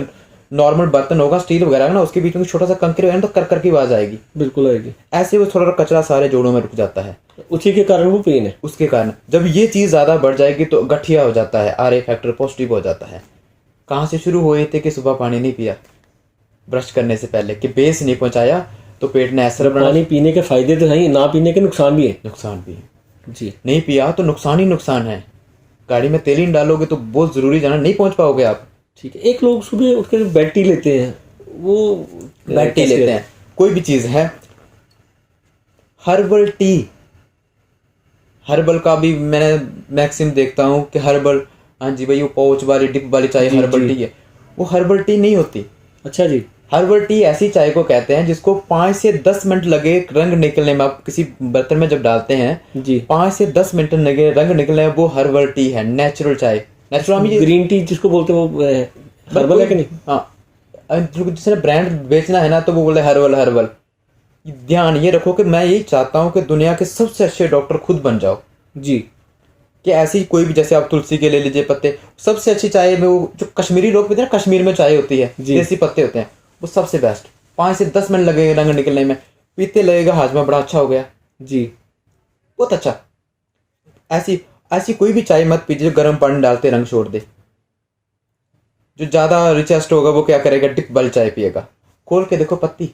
नॉर्मल बर्तन होगा स्टील वगैरह ना, उसके बीच में छोटा सा कंकड़ है तो कर की आवाज आएगी, बिल्कुल आएगी। ऐसे वो थोड़ा कचरा सारे जोड़ों में रुक जाता है, उसी के कारण वो पेन है। उसके कारण जब ये चीज ज्यादा बढ़ जाएगी तो गठिया हो जाता है, आर ए फैक्टर पॉजिटिव हो जाता है। कहाँ से शुरू हुए थे कि सुबह पानी नहीं पिया ब्रश करने से पहले, कि बेस नहीं पहुंचाया तो पेट ने असर बना। पानी पीने के फायदे तो हैं, ना पीने के नुकसान भी है। नुकसान भी है जी। नहीं पिया तो नुकसान ही नुकसान है। गाड़ी में तेल ही नहीं डालोगे तो बहुत जरूरी जाना, नहीं पहुंच पाओगे आप। ठीक है। एक लोग सुबह उठ के बेड टी लेते हैं, वो बेड टी लेते हैं, कोई भी चीज है, हर्बल टी, हर्बल का भी मैंने मैक्सिम देखता हूँ कि हर्बल, हाँ जी भाई वो पाउच वाली डिप वाली चाय हर्बल टी है, वो हर्बल टी नहीं होती। अच्छा जी। हर्बल टी ऐसी चाय को कहते हैं जिसको 5 से 10 मिनट लगे रंग निकलने में। आप किसी बर्तन में जब डालते हैं जी, 5 से 10 मिनट लगे रंग निकलने में, वो हर्बल टी है, नेचुरल चाय। नेचुरल ग्रीन टी जिसको बोलते हैं वो हर्बल है कि नहीं? हाँ, जिसने ब्रांड बेचना है ना तो वो बोले हर्बल हर्बल। ध्यान ये रखो कि मैं यही चाहता हूँ कि दुनिया के सबसे अच्छे डॉक्टर खुद बन जाओ जी। कि ऐसी कोई भी, जैसे आप तुलसी के ले लीजिए पत्ते, सबसे अच्छी चाय में वो जो कश्मीरी लोग पीते हैं ना, कश्मीर में चाय होती है, देसी पत्ते होते हैं, वो सबसे बेस्ट। 5 से 10 मिनट लगेगा रंग निकलने में, पीते लगेगा हाजमा बड़ा अच्छा हो गया जी, बहुत अच्छा। ऐसी ऐसी कोई भी चाय मत पीजिए जो गर्म पानी डालते रंग छोड़ दे। जो ज्यादा रिचेस्ट होगा वो क्या करेगा, डिप वाली चाय पिएगा। खोल के देखो पत्ती,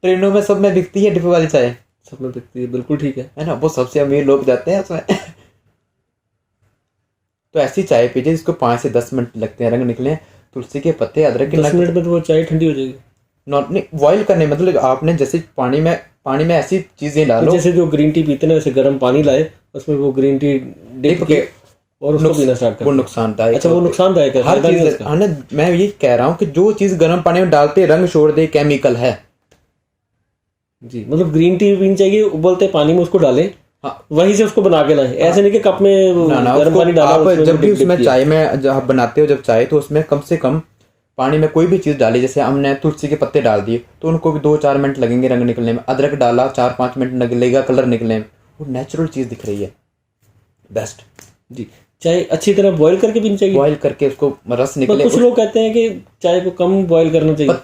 ट्रेनों में सब में बिकती है डिप वाली चाय, सब में बिकती है, बिल्कुल ठीक है ना। वो सबसे अमीर लोग जाते हैं उसमें तो ऐसी चाय पीजिए जिसको 5 से 10 मिनट लगते हैं रंग निकले, तुलसी के पत्ते, अदरक के 10 मिनट में तो वो चाय ठंडी हो जाएगी। नॉट नहीं बॉयल करने, मतलब आपने जैसे पानी में ऐसी चीजें डालो, जैसे जो ग्रीन टी पीते हैं वैसे गर्म पानी लाए, उसमें वो ग्रीन टी डिप के और उसको पीना स्टार्ट कर। वो नुकसानदायक। अच्छा, वो नुकसानदायक है, हर चीज। मैं ये कह रहा हूँ कि जो चीज गर्म पानी में डालते रंग छोड़ दे, केमिकल है जी। मतलब ग्रीन टी पीनी चाहिए, उबलते पानी में उसको डालें, हाँ, वहीं से उसको बना के लाएं। ऐसे नहीं कि कप में गर्म पानी डाला, आप जब भी उसमें चाय में जब आप बनाते हो जब चाय, तो उसमें कम से कम पानी में कोई भी चीज डाली, जैसे हमने तुलसी के पत्ते डाल दिए तो उनको भी 2-4 मिनट लगेंगे रंग निकलने में, अदरक डाला 4-5 मिनट लगेगा कलर निकलने में, वो नेचुरल चीज दिख रही है, बेस्ट जी। चाय अच्छी तरह बॉईल करके पीनी चाहिए, बॉईल करके उसको रस निकले। कुछ लोग कहते हैं कि चाय को कम बॉईल करना चाहिए।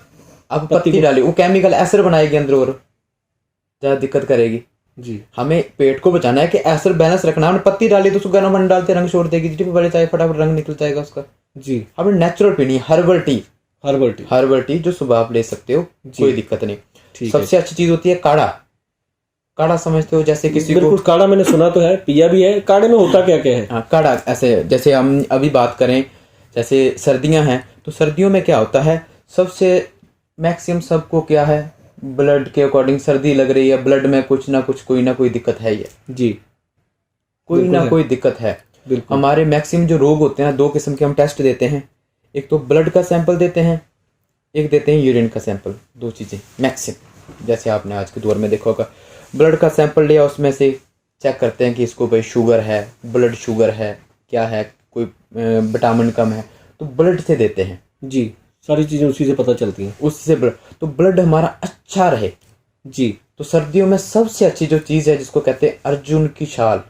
अब पत्ती डाली, वो केमिकल असर बनाएगी अंदर और ज्यादा दिक्कत करेगी जी। हमें पेट को बचाना है कि असर बैलेंस रखना। हमने पत्ती डाली तो उसको गर्म पानी डालते रंग छोड़ देगी, डिप वाली चाय फटाफट रंग निकल जाएगा उसका जी। हमने नेचुरल पीनी है, हर्बल टी। हर्बल टी जो सुबह आप ले सकते हो, कोई दिक्कत नहीं। सबसे अच्छी चीज होती है काढ़ा। काढ़ा समझते हो, जैसे किसी को काढ़ा मैंने सुना तो है, पिया भी है। काढ़े में होता क्या क्या है? हाँ, काढ़ा ऐसे, जैसे हम अभी बात करें, जैसे सर्दियां हैं तो सर्दियों में क्या होता है, सबसे मैक्सिमम सबको क्या है, ब्लड के अकॉर्डिंग सर्दी लग रही है, ब्लड में कुछ ना कुछ कोई ना कोई दिक्कत है ही है जी, कोई ना कोई दिक्कत है। हमारे मैक्सिमम जो रोग होते हैं, 2 किस्म के हम टेस्ट देते हैं, एक तो ब्लड का सैंपल देते हैं, एक देते हैं यूरिन का सैंपल। 2 चीजें मैक्सिमम, जैसे आपने आज के दौर में देखा होगा, ब्लड का सैंपल लिया, उसमें से चेक करते हैं कि इसको भाई शुगर है, ब्लड शुगर है, क्या है, कोई विटामिन कम है, तो ब्लड से देते हैं जी। सारी चीजें उसी से पता चलती हैं, उससे ब्लड, तो ब्लड हमारा अच्छा रहे जी। तो सर्दियों में सबसे अच्छी जो चीज है, जिसको कहते हैं अर्जुन की छाल,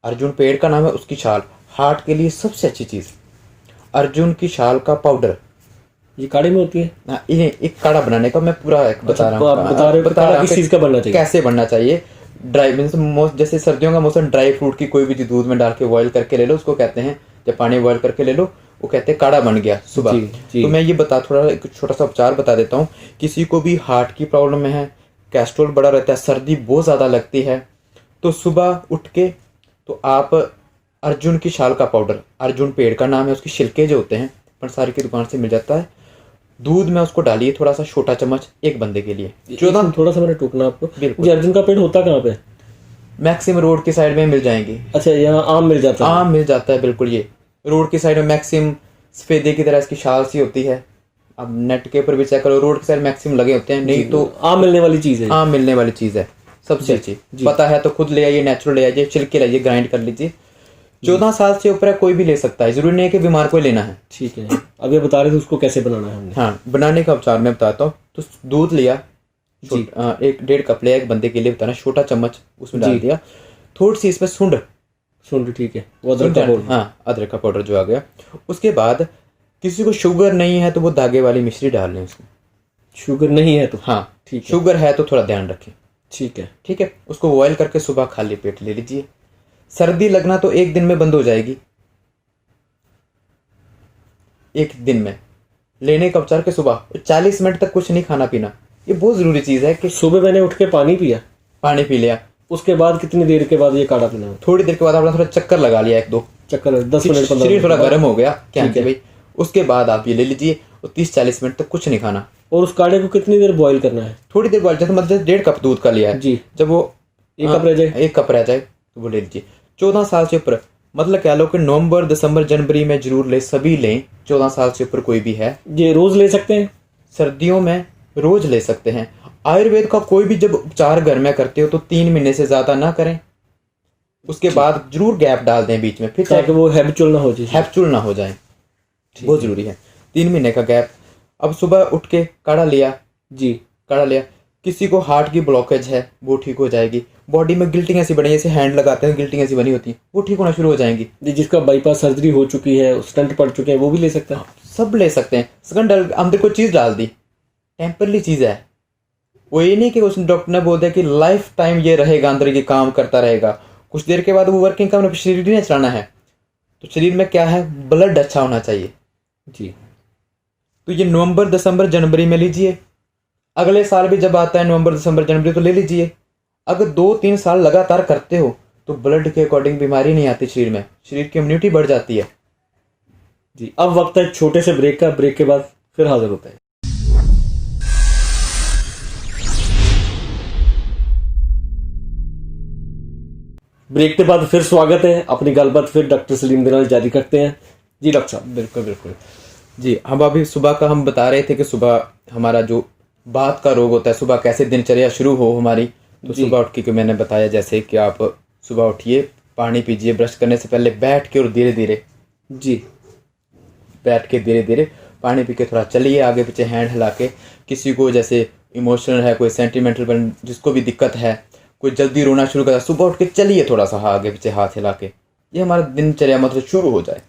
अर्जुन पेड़ का नाम है, उसकी छाल हार्ट के लिए सबसे अच्छी चीज, अर्जुन की छाल का पाउडर। ये काढ़े में होती है? हाँ, इन्हें एक काढ़ा बनाने का मैं पूरा बता रहा हूँ। बता रहा हूँ किस चीज का बनना चाहिए, कैसे बनना चाहिए। ड्राई, जैसे सर्दियों का मौसम, ड्राई फ्रूट की कोई भी दूध में डाल के बॉयल करके ले लो, उसको कहते हैं, जब पानी बॉयल करके ले लो, वो कहते हैं काढ़ा बन गया सुबह। तो मैं ये थोड़ा एक छोटा सा उपचार बता देता हूँ। किसी को भी हार्ट की प्रॉब्लम है, कैस्ट्रोल बड़ा रहता है, सर्दी बहुत ज़्यादा लगती है, तो सुबह उठ के तो आप अर्जुन की छाल का पाउडर, अर्जुन पेड़ का नाम है, उसके छिलके जो होते हैं पंसारी की दुकान से मिल जाता है, दूध में उसको डालिए थोड़ा सा, छोटा चम्मच एक बंदे के लिए। थोड़ा सा मैंने टोकना आपको, बिल्कुल। अर्जुन का पेड़ होता कहाँ पे? मैक्सिमम रोड के साइड में मिल जाएंगे। अच्छा, यहाँ आम मिल जाता है? आम मिल जाता है, बिल्कुल। ये रोड की साइड में मैक्सिमम सफेदे की तरह इसकी छाल सी होती है, अब नेट के ऊपर भी चेक करो, रोड के साइड मैक्सिमम लगे होते हैं, नहीं तो आम मिलने वाली चीज है, आम मिलने वाली चीज है सबसे अच्छी। पता है तो खुद ले आइए, नेचुरल ले आइए, छिलके लाइए, ग्राइंड कर लीजिए। 14 साल से ऊपर कोई भी ले सकता है, जरूरी नहीं है कि बीमार को लेना है, ठीक है। अब ये बता रहे थे उसको कैसे बनाना है हमने। हाँ, बनाने का उपचार मैं बताता हूँ। तो दूध लिया, जी। 1-1.5 कप लिया, एक बंदे के लिए बताना, छोटा चम्मच उसमें डाल जी। दिया, थोड़ी सी इसमें सुंड, ठीक है, वो अदरक का पाउडर। हाँ अदरक का पाउडर जो आ गया। उसके बाद किसी को शुगर नहीं है तो वो धागे वाली मिश्री डाल लें उसमें। शुगर नहीं है तो हाँ ठीक है। शुगर है तो थोड़ा ध्यान रखें। ठीक है। ठीक है, उसको बॉयल करके सुबह खाली पेट ले लीजिए। सर्दी लगना तो 1 दिन में बंद हो जाएगी, 1 दिन में। लेने का उपचार के सुबह 40 मिनट तक कुछ नहीं खाना पीना, ये बहुत जरूरी चीज है कि सुबह मैंने उठ के पानी पिया, पानी पी लिया, उसके बाद कितनी देर के बाद ये काढ़ा पीना है? थोड़ी देर के बाद आपने थोड़ा चक्कर लगा लिया, 1-2 चक्कर 10 मिनट 15 शरीर मिनट थोड़ा के बाद। गर्म हो गया, क्या ठीक है। भाई, उसके बाद आप ये ले लीजिए और 30-40 मिनट तक कुछ नहीं खाना। और उस काढ़े को कितनी देर बॉईल करना है? थोड़ी देर बॉयल, जैसे मतलब 1.5 कप दूध का लिया है जी। जब वो 1 कप रह जाए, 1 कप रह जाए तो वो ले लीजिए। 14 साल से ऊपर, मतलब कह लो कि नवंबर दिसंबर जनवरी में जरूर ले, सभी लें। 14 साल से ऊपर कोई भी है, ये रोज ले सकते हैं? सर्दियों में रोज ले सकते हैं। आयुर्वेद का कोई भी जब उपचार घर में करते हो तो 3 महीने से ज्यादा ना करें, उसके बाद जरूर गैप डाल दें बीच में, फिर ताकि वो हैबिचुअल ना हो जाए। हैप्चुअल ना हो जाए, बहुत जरूरी है 3 महीने का गैप। अब सुबह उठ के काढ़ा लिया, जी। काढ़ा लिया, किसी को हार्ट की ब्लॉकेज है वो ठीक हो जाएगी। बॉडी में गिल्टिंग ऐसी बनी, जैसे हैंड लगाते हैं गिल्टिंग ऐसी बनी होती है, वो ठीक होना शुरू हो जाएंगी। जी, जिसका बाईपास सर्जरी हो चुकी है, स्टंट पड़ चुके हैं, वो भी ले सकता है। सब ले सकते हैं। सेकंड अंदर कोई चीज डाल दी, टेम्परली चीज है, वो ये नहीं कि उस डॉक्टर ने बोल दिया कि लाइफ टाइम ये रहेगा अंदर, ये काम करता रहेगा। कुछ देर के बाद वो वर्किंग का शरीर नहीं चलाना है, तो शरीर में क्या है, ब्लड अच्छा होना चाहिए। जी। तो ये नवंबर दिसंबर जनवरी में लीजिए, अगले साल भी जब आता है नवंबर दिसंबर जनवरी तो ले लीजिए। अगर 2-3 साल लगातार करते हो तो ब्लड के अकॉर्डिंग बीमारी नहीं आती शरीर में, शरीर की इम्यूनिटी बढ़ जाती है। जी, अब वक्त है छोटे से ब्रेक का। ब्रेक के बाद फिर हाजिर होते हैं। ब्रेक के बाद फिर स्वागत है। अपनी गलबात फिर डॉक्टर सलीम के नाल जारी करते हैं। जी डॉक्टर साहब। बिल्कुल बिल्कुल जी। हम अभी सुबह का हम बता रहे थे कि सुबह हमारा जो बात का रोग होता है, सुबह कैसे दिनचर्या शुरू हो हमारी। तो सुबह उठ के मैंने बताया जैसे कि आप सुबह उठिए, पानी पीजिए, ब्रश करने से पहले बैठ के और धीरे धीरे, जी, बैठ के धीरे धीरे पानी पी के थोड़ा चलिए, आगे पीछे हैंड हिला के। किसी को जैसे इमोशनल है, कोई सेंटिमेंटल, जिसको भी दिक्कत है, कोई जल्दी रोना शुरू करता है, सुबह उठ के चलिए थोड़ा सा आगे पीछे हाथ हिला के, ये हमारा दिनचर्या मतलब शुरू हो जाए।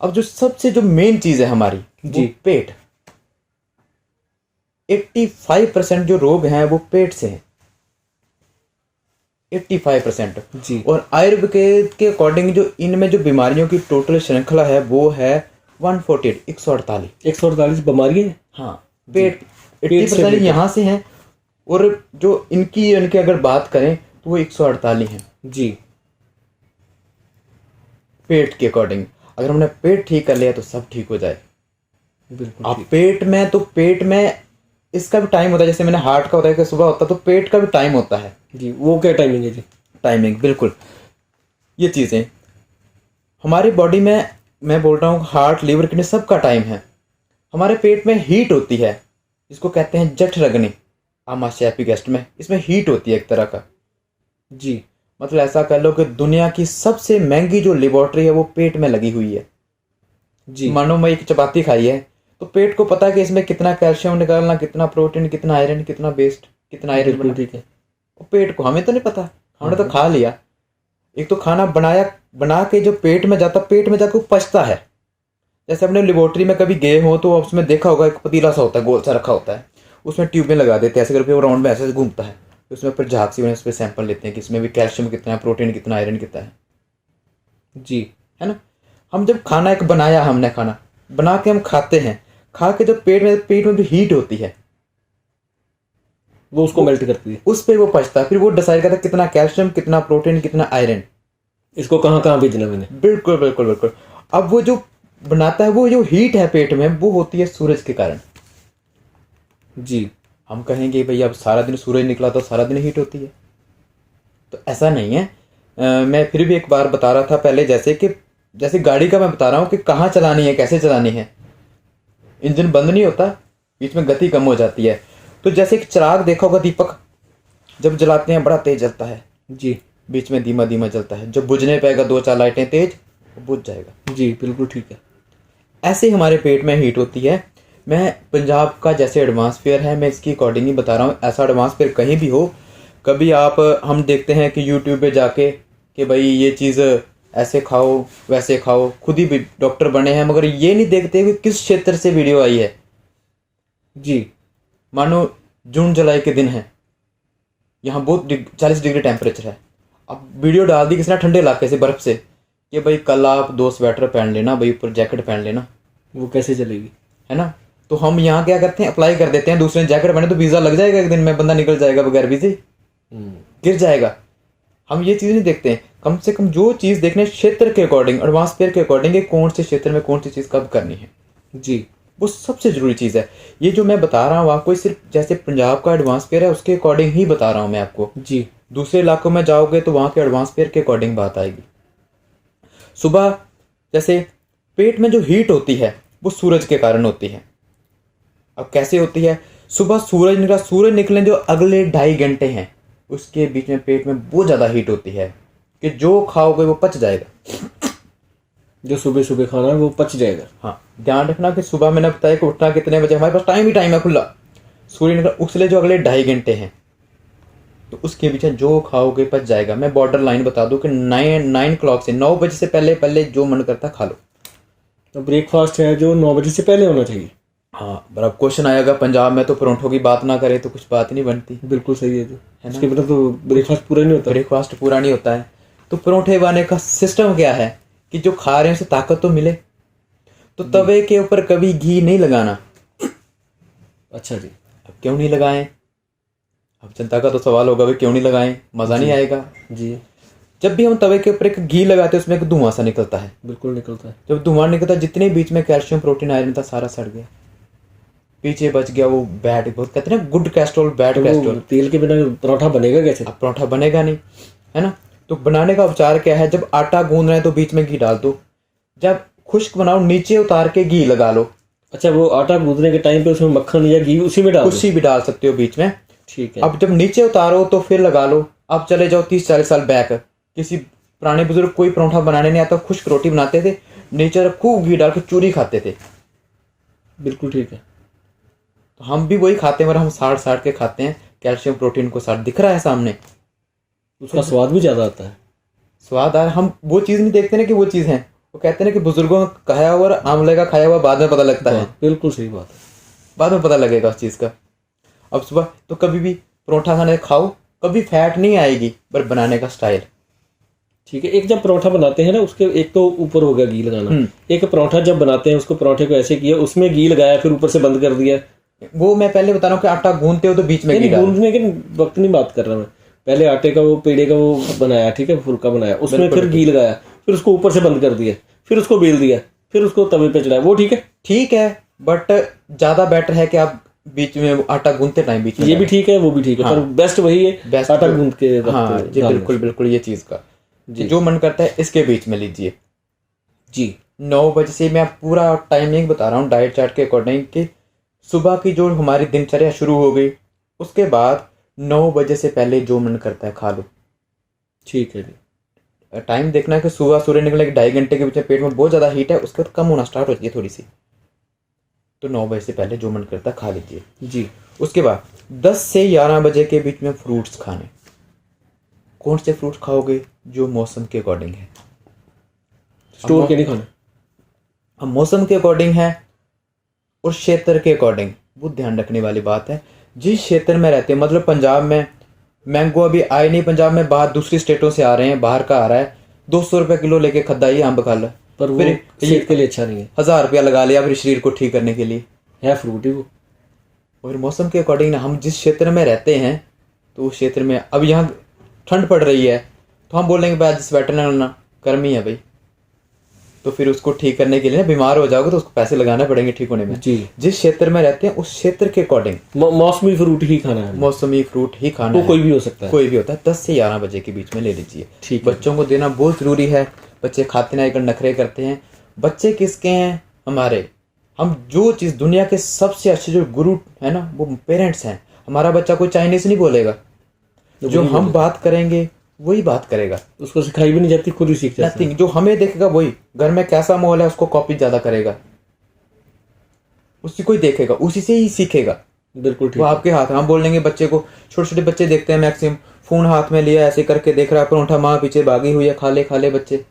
अब जो सबसे जो मेन चीज है हमारी, जी, पेट। 85% जो रोग हैं वो पेट से हैं, 85%। जी। और आयुर्वेद के अकॉर्डिंग जो इनमें जो बीमारियों की टोटल श्रृंखला है वो है 148 148 बीमारियां हैं। हाँ, पेट से 80% यहाँ से हैं, और जो इनकी अगर बात करें तो वो 148 हैं जी, पेट के अकॉर्डिंग। अगर हमने पेट ठीक कर लिया तो सब ठीक हो जाए। बिल्कुल आप ठीक। पेट में इसका भी टाइम होता है, जैसे मैंने हार्ट का होता है कि सुबह होता है, तो पेट का भी टाइम होता है। जी, वो क्या टाइमिंग है जी? टाइमिंग बिल्कुल, ये चीज़ें हमारी बॉडी में, मैं बोल रहा हूँ हार्ट लिवर किडनी सबका टाइम है। हमारे पेट में हीट होती है, जिसको कहते हैं जठरग्नि, आमाशय एपिगैस्ट में, इसमें हीट होती है एक तरह का। जी, मतलब ऐसा कह लो कि दुनिया की सबसे महंगी जो लेबोरेटरी है वो पेट में लगी हुई है। जी, मानो मैं एक चपाती खाई है तो पेट को पता है कि इसमें कितना कैल्शियम निकालना, कितना प्रोटीन, कितना आयरन, कितना वेस्ट, कितना आयरन बिल्कुल बना। ठीक है। वो पेट को हमें तो नहीं पता, हमने तो खा लिया। एक तो खाना बना के जो पेट में जाता, पेट में जाकर पचता है। जैसे अपने लेबोरेटरी में कभी गए हो तो उसमें देखा होगा, एक पतीला सा होता है, गोल सा रखा होता है, उसमें ट्यूबें लगा देते हैं ऐसे करके, वो राउंड में ऐसे घूमता है, उसमें फिर झाग सी उस पर सैंपल लेते हैं कि इसमें भी कैल्शियम कितना है, प्रोटीन कितना, आयरन कितना है। जी, है ना। हम जब खाना एक बनाया, हमने खाना बना के हम खाते हैं, खा के जब पेट में भी हीट होती है, वो उसको मेल्ट करती है, उस पे वो पचता है, फिर वो डिसाइड करता है कितना कैल्शियम, कितना प्रोटीन, कितना आयरन, इसको कहाँ कहाँ भेजना मैंने। बिल्कुल बिल्कुल बिल्कुल। अब वो जो बनाता है, वो जो हीट है पेट में, वो होती है सूरज के कारण। जी, हम कहेंगे भाई अब सारा दिन सूरज निकला तो सारा दिन हीट होती है, तो ऐसा नहीं है। मैं फिर भी एक बार बता रहा था पहले, जैसे गाड़ी का मैं बता रहा हूँ कि कहाँ चलानी है, कैसे चलानी है। इंजन बंद नहीं होता, बीच में गति कम हो जाती है। तो जैसे एक चिराग देखा होगा, दीपक जब जलाते हैं बड़ा तेज जलता है, जी, बीच में धीमा धीमा जलता है, जब बुझने पाएगा 2-4 लाइटें तेज, वो बुझ जाएगा। जी, बिल्कुल ठीक है। ऐसे ही हमारे पेट में हीट होती है। मैं पंजाब का जैसे एडवांसफेयर है मैं इसकी अकॉर्डिंग ही बता रहा हूँ। ऐसा एडवांसफेयर कहीं भी हो, कभी आप हम देखते हैं कि यूट्यूब पे जाके कि भाई ये चीज़ ऐसे खाओ वैसे खाओ, खुद ही भी डॉक्टर बने हैं मगर ये नहीं देखते कि किस क्षेत्र से वीडियो आई है। जी। मानो जून जुलाई के दिन है, यहाँ बहुत 40 डिग्री टेम्परेचर है। अब वीडियो डाल दी किसी ने ठंडे इलाके से, बर्फ़ से, कि भाई कल आप 2 स्वेटर पहन लेना, भाई ऊपर जैकेट पहन लेना, वो कैसे चलेगी, है ना। तो हम यहाँ क्या करते हैं, अप्लाई कर देते हैं, दूसरे जैकेट पहने तो वीज़ा लग जाएगा, एक दिन में बंदा निकल जाएगा बगैर वीज़े, गिर जाएगा। हम ये चीज़ नहीं देखते हैं। कम से कम जो चीज़ देखने क्षेत्र के अकॉर्डिंग, एडवांसफेयर के अकॉर्डिंग, कौन से क्षेत्र में कौन सी चीज़ कब करनी है जी, वो सबसे ज़रूरी चीज़ है। ये जो मैं बता रहा हूँ आपको, सिर्फ जैसे पंजाब का एडवांसफेयर है उसके अकॉर्डिंग ही बता रहा हूँ मैं आपको। जी, दूसरे इलाकों में जाओगे तो वहाँ के एडवांसफेयर के अकॉर्डिंग बात आएगी। सुबह जैसे पेट में जो हीट होती है वो सूरज के कारण होती है। अब कैसे होती है, सुबह सूरज निकलने जो अगले 2.5 घंटे हैं उसके बीच में पेट में बहुत ज़्यादा हीट होती है कि जो खाओगे वो पच जाएगा। जो सुबह सुबह खाना है वो पच जाएगा। हाँ, ध्यान रखना कि सुबह मैंने बताया कि उठना कितने बजे, हमारे पास टाइम ही टाइम है खुला। सूर्य निकल उसले जो अगले 2.5 घंटे हैं तो उसके बीच में जो खाओगे पच जाएगा। मैं बॉर्डर लाइन बता दूं कि 9 o'clock से 9 बजे से पहले पहले जो मन करता खा लो। तो ब्रेकफास्ट है जो 9 बजे से पहले होना चाहिए। हाँ, पर अब क्वेश्चन आएगा पंजाब में तो परोंठों की बात ना करे तो कुछ बात ही नहीं बनती। बिल्कुल सही है, जो है ना? इसके मतलब तो ब्रेकफास्ट पूरा नहीं होता। ब्रेकफास्ट पूरा नहीं होता है। तो परोंठे बनाने का सिस्टम क्या है कि जो खा रहे हैं उसे ताकत तो मिले, तो तवे के ऊपर कभी घी नहीं लगाना। अच्छा जी। अब क्यों नहीं लगाएं? अब जनता का तो सवाल होगा भाई क्यों नहीं लगाएं, मज़ा नहीं आएगा। जी, जब भी हम तवे के ऊपर एक घी लगाते हैं उसमें एक धुआं सा निकलता है। बिल्कुल निकलता है। जब धुआं निकलता है जितने बीच में कैल्शियम प्रोटीन आयरन था सारा सड़ गया, पीछे बच गया वो बैड, बहुत कहते हैं ना गुड कैस्ट्रोल बैड तो कैस्ट्रोल। तेल के बिना परोठा बनेगा कैसे? अब परोठा बनेगा नहीं, है ना। तो बनाने का उपचार क्या है, जब आटा गूंद रहे हैं तो बीच में घी डाल दो, जब खुश्क बनाओ नीचे उतार के घी लगा लो। अच्छा, वो आटा गूंदने के टाइम पे उसमें मक्खन या घी उसी में डाल कुछ भी डाल सकते हो बीच में, ठीक है। अब जब नीचे उतारो तो फिर लगा लो। अब चले जाओ 30-40 साल बैक, किसी पुराने बुजुर्ग कोई परोठा बनाने नहीं आता, खुश्क रोटी बनाते थे, नीचे खूब घी डाल के चूरी खाते थे। बिल्कुल ठीक है। तो हम भी वही खाते हैं मगर हम साड़ के खाते हैं, कैल्शियम प्रोटीन को साड़ दिख रहा है सामने, उसका स्वाद भी ज़्यादा आता है। स्वाद आ रहा, हम वो चीज़ नहीं देखते ना कि वो चीज़ है। वो कहते हैं ना कि बुजुर्गों का खाया हुआ और आंवले का खाया हुआ बाद में पता लगता है। बिल्कुल सही बात है, बाद में पता लगेगा उस चीज़ का। अब सुबह तो कभी भी परोठा खाने खाओ, कभी फैट नहीं आएगी, पर बनाने का स्टाइल। ठीक है। एक जब परोठा बनाते हैं ना, उसके एक तो ऊपर हो गया घी लगाना, एक परोठा जब बनाते हैं उसको परोठे को ऐसे किया, उसमें घी लगाया फिर ऊपर से बंद कर दिया। वो मैं पहले बता रहा हूँ कि आटा गूंदते हो तो बीच में घी डालो। गूंदने के वक्त नहीं बात कर रहा मैं, पहले आटे का वो पेड़े का वो बनाया, ठीक है, फुल्का बनाया, उसमें फिर घी लगाया, फिर उसको ऊपर से बंद कर दिया, फिर उसको बेल दिया, फिर उसको तवे पे चढ़ाया, वो ठीक है। ठीक है, बट ज़्यादा बेटर है कि आप बीच में आटा गूंदते टाइम बीच में, ये भी ठीक है वो भी ठीक है, पर बेस्ट वही है, बेस्ट आटा गूंद के वक्त हाँ जी, डालना। बिल्कुल बिल्कुल ये चीज़ का जी, जो मन करता है इसके बीच में लीजिए जी। 9 बजे से मैं पूरा टाइमिंग बता रहा हूँ डाइट चार्ट के अकॉर्डिंग कि सुबह की जो हमारी दिनचर्या शुरू हो गई, उसके बाद 9 बजे से पहले जो मन करता है खा लो। ठीक है जी। टाइम देखना है कि सुबह सूर्य निकलने के 2.5 घंटे के बीच में पेट में बहुत ज़्यादा हीट है, उसके बाद कम होना स्टार्ट होती है थोड़ी सी, तो 9 बजे से पहले जो मन करता है खा लीजिए जी। उसके बाद 10 से 11 बजे के बीच में फ्रूट्स खाने। कौन से फ्रूट्स खाओगे? जो मौसम के अकॉर्डिंग है, स्टोर के नहीं खाना। अब मौसम के अकॉर्डिंग है और क्षेत्र के अकॉर्डिंग बहुत ध्यान रखने वाली बात है। जिस क्षेत्र में रहते हैं, मतलब पंजाब में मैंगो अभी आए नहीं, पंजाब में बाहर दूसरी स्टेटों से आ रहे हैं, बाहर का आ रहा है, 200 रुपये किलो लेके खद्दाई अम्ब खा लो, पर वो फिर सेहत के लिए अच्छा नहीं है। 1000 रुपया लगा लिया अपने शरीर को ठीक करने के लिए, है फ्रूट ही वो। और मौसम के अकॉर्डिंग ना, हम जिस क्षेत्र में रहते हैं तो उस क्षेत्र में अब यहाँ ठंड पड़ रही है तो हम बोलेंगे भाई आज स्वेटर ना लेना, गर्मी है भाई, तो फिर उसको ठीक करने के लिए ना बीमार हो जाओगे तो उसको पैसे लगाने पड़ेंगे ठीक होने में। जी। जिस क्षेत्र में रहते हैं उस क्षेत्र के अकॉर्डिंग मौसमी फ्रूट ही खाना है, मौसमी फ्रूट ही खाना वो है। कोई भी हो सकता है, कोई भी होता है। 10 से 11 बजे के बीच में ले लीजिए। ठीक है। बच्चों को देना बहुत ज़रूरी है, बच्चे खाते ना, एक नखरे करते हैं। बच्चे किसके हैं? हमारे। हम जो चीज़ दुनिया के सबसे अच्छे जो गुरु है ना वो पेरेंट्स हैं। हमारा बच्चा कोई चाइनीज़ नहीं बोलेगा, जो हम बात करेंगे वही बात करेगा, उसको सिखाई भी नहीं जाती, खुद ही सीख जाता है। नथिंग। जो हमें देखेगा वही, घर में कैसा माहौल है उसको कॉपी ज़्यादा करेगा। उसी को ही देखेगा, उसी से ही सीखेगा। बिल्कुल ठीक वो है। आपके हाथ में, हम बोल देंगे बच्चे को, छोटे छोटे बच्चे देखते हैं मैक्सिमम, फोन हाथ में लिया ऐसे करके देख रहा है, परोंठा माँ पीछे भागी हुई है, खा ले बच्चे।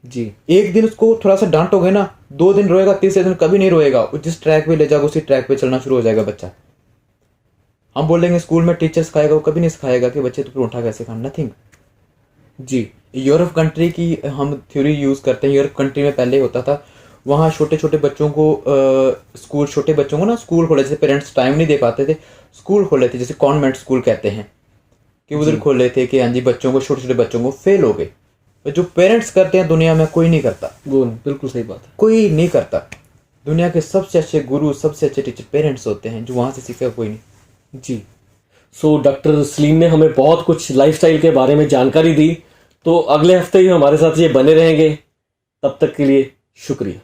जी एक दिन उसको थोड़ा सा डांटोगे ना, 2 दिन रोएगा, तीसरे दिन कभी नहीं रोएगा, वो जिस ट्रैक पे ले जाएगा उसी ट्रैक पे चलना शुरू हो जाएगा बच्चा। हम बोलेंगे स्कूल में टीचर सिखाएगा, वो कभी नहीं सिखाएगा कि बच्चे तो परोंठा कैसे खाना, नथिंग। जी यूरोप कंट्री की हम थ्योरी यूज करते हैं। यूरोप कंट्री में पहले होता था, वहाँ छोटे छोटे बच्चों को स्कूल, छोटे बच्चों को ना स्कूल खोले, जैसे पेरेंट्स टाइम नहीं दे पाते थे, स्कूल खोले थे, जैसे कॉन्वेंट स्कूल कहते हैं, कि उधर खोले थे कि हाँ जी बच्चों को, छोटे छोटे बच्चों को फेल हो गए। तो जो पेरेंट्स करते हैं दुनिया में कोई नहीं करता, वो बिल्कुल सही बात है। कोई नहीं करता। दुनिया के सबसे अच्छे गुरु, सबसे अच्छे टीचर पेरेंट्स होते हैं, जो वहाँ से सीखेगा कोई नहीं। जी सो डॉक्टर सलीम ने हमें बहुत कुछ लाइफस्टाइल के बारे में जानकारी दी। तो अगले हफ्ते भी हमारे साथ ये बने रहेंगे। तब तक के लिए शुक्रिया।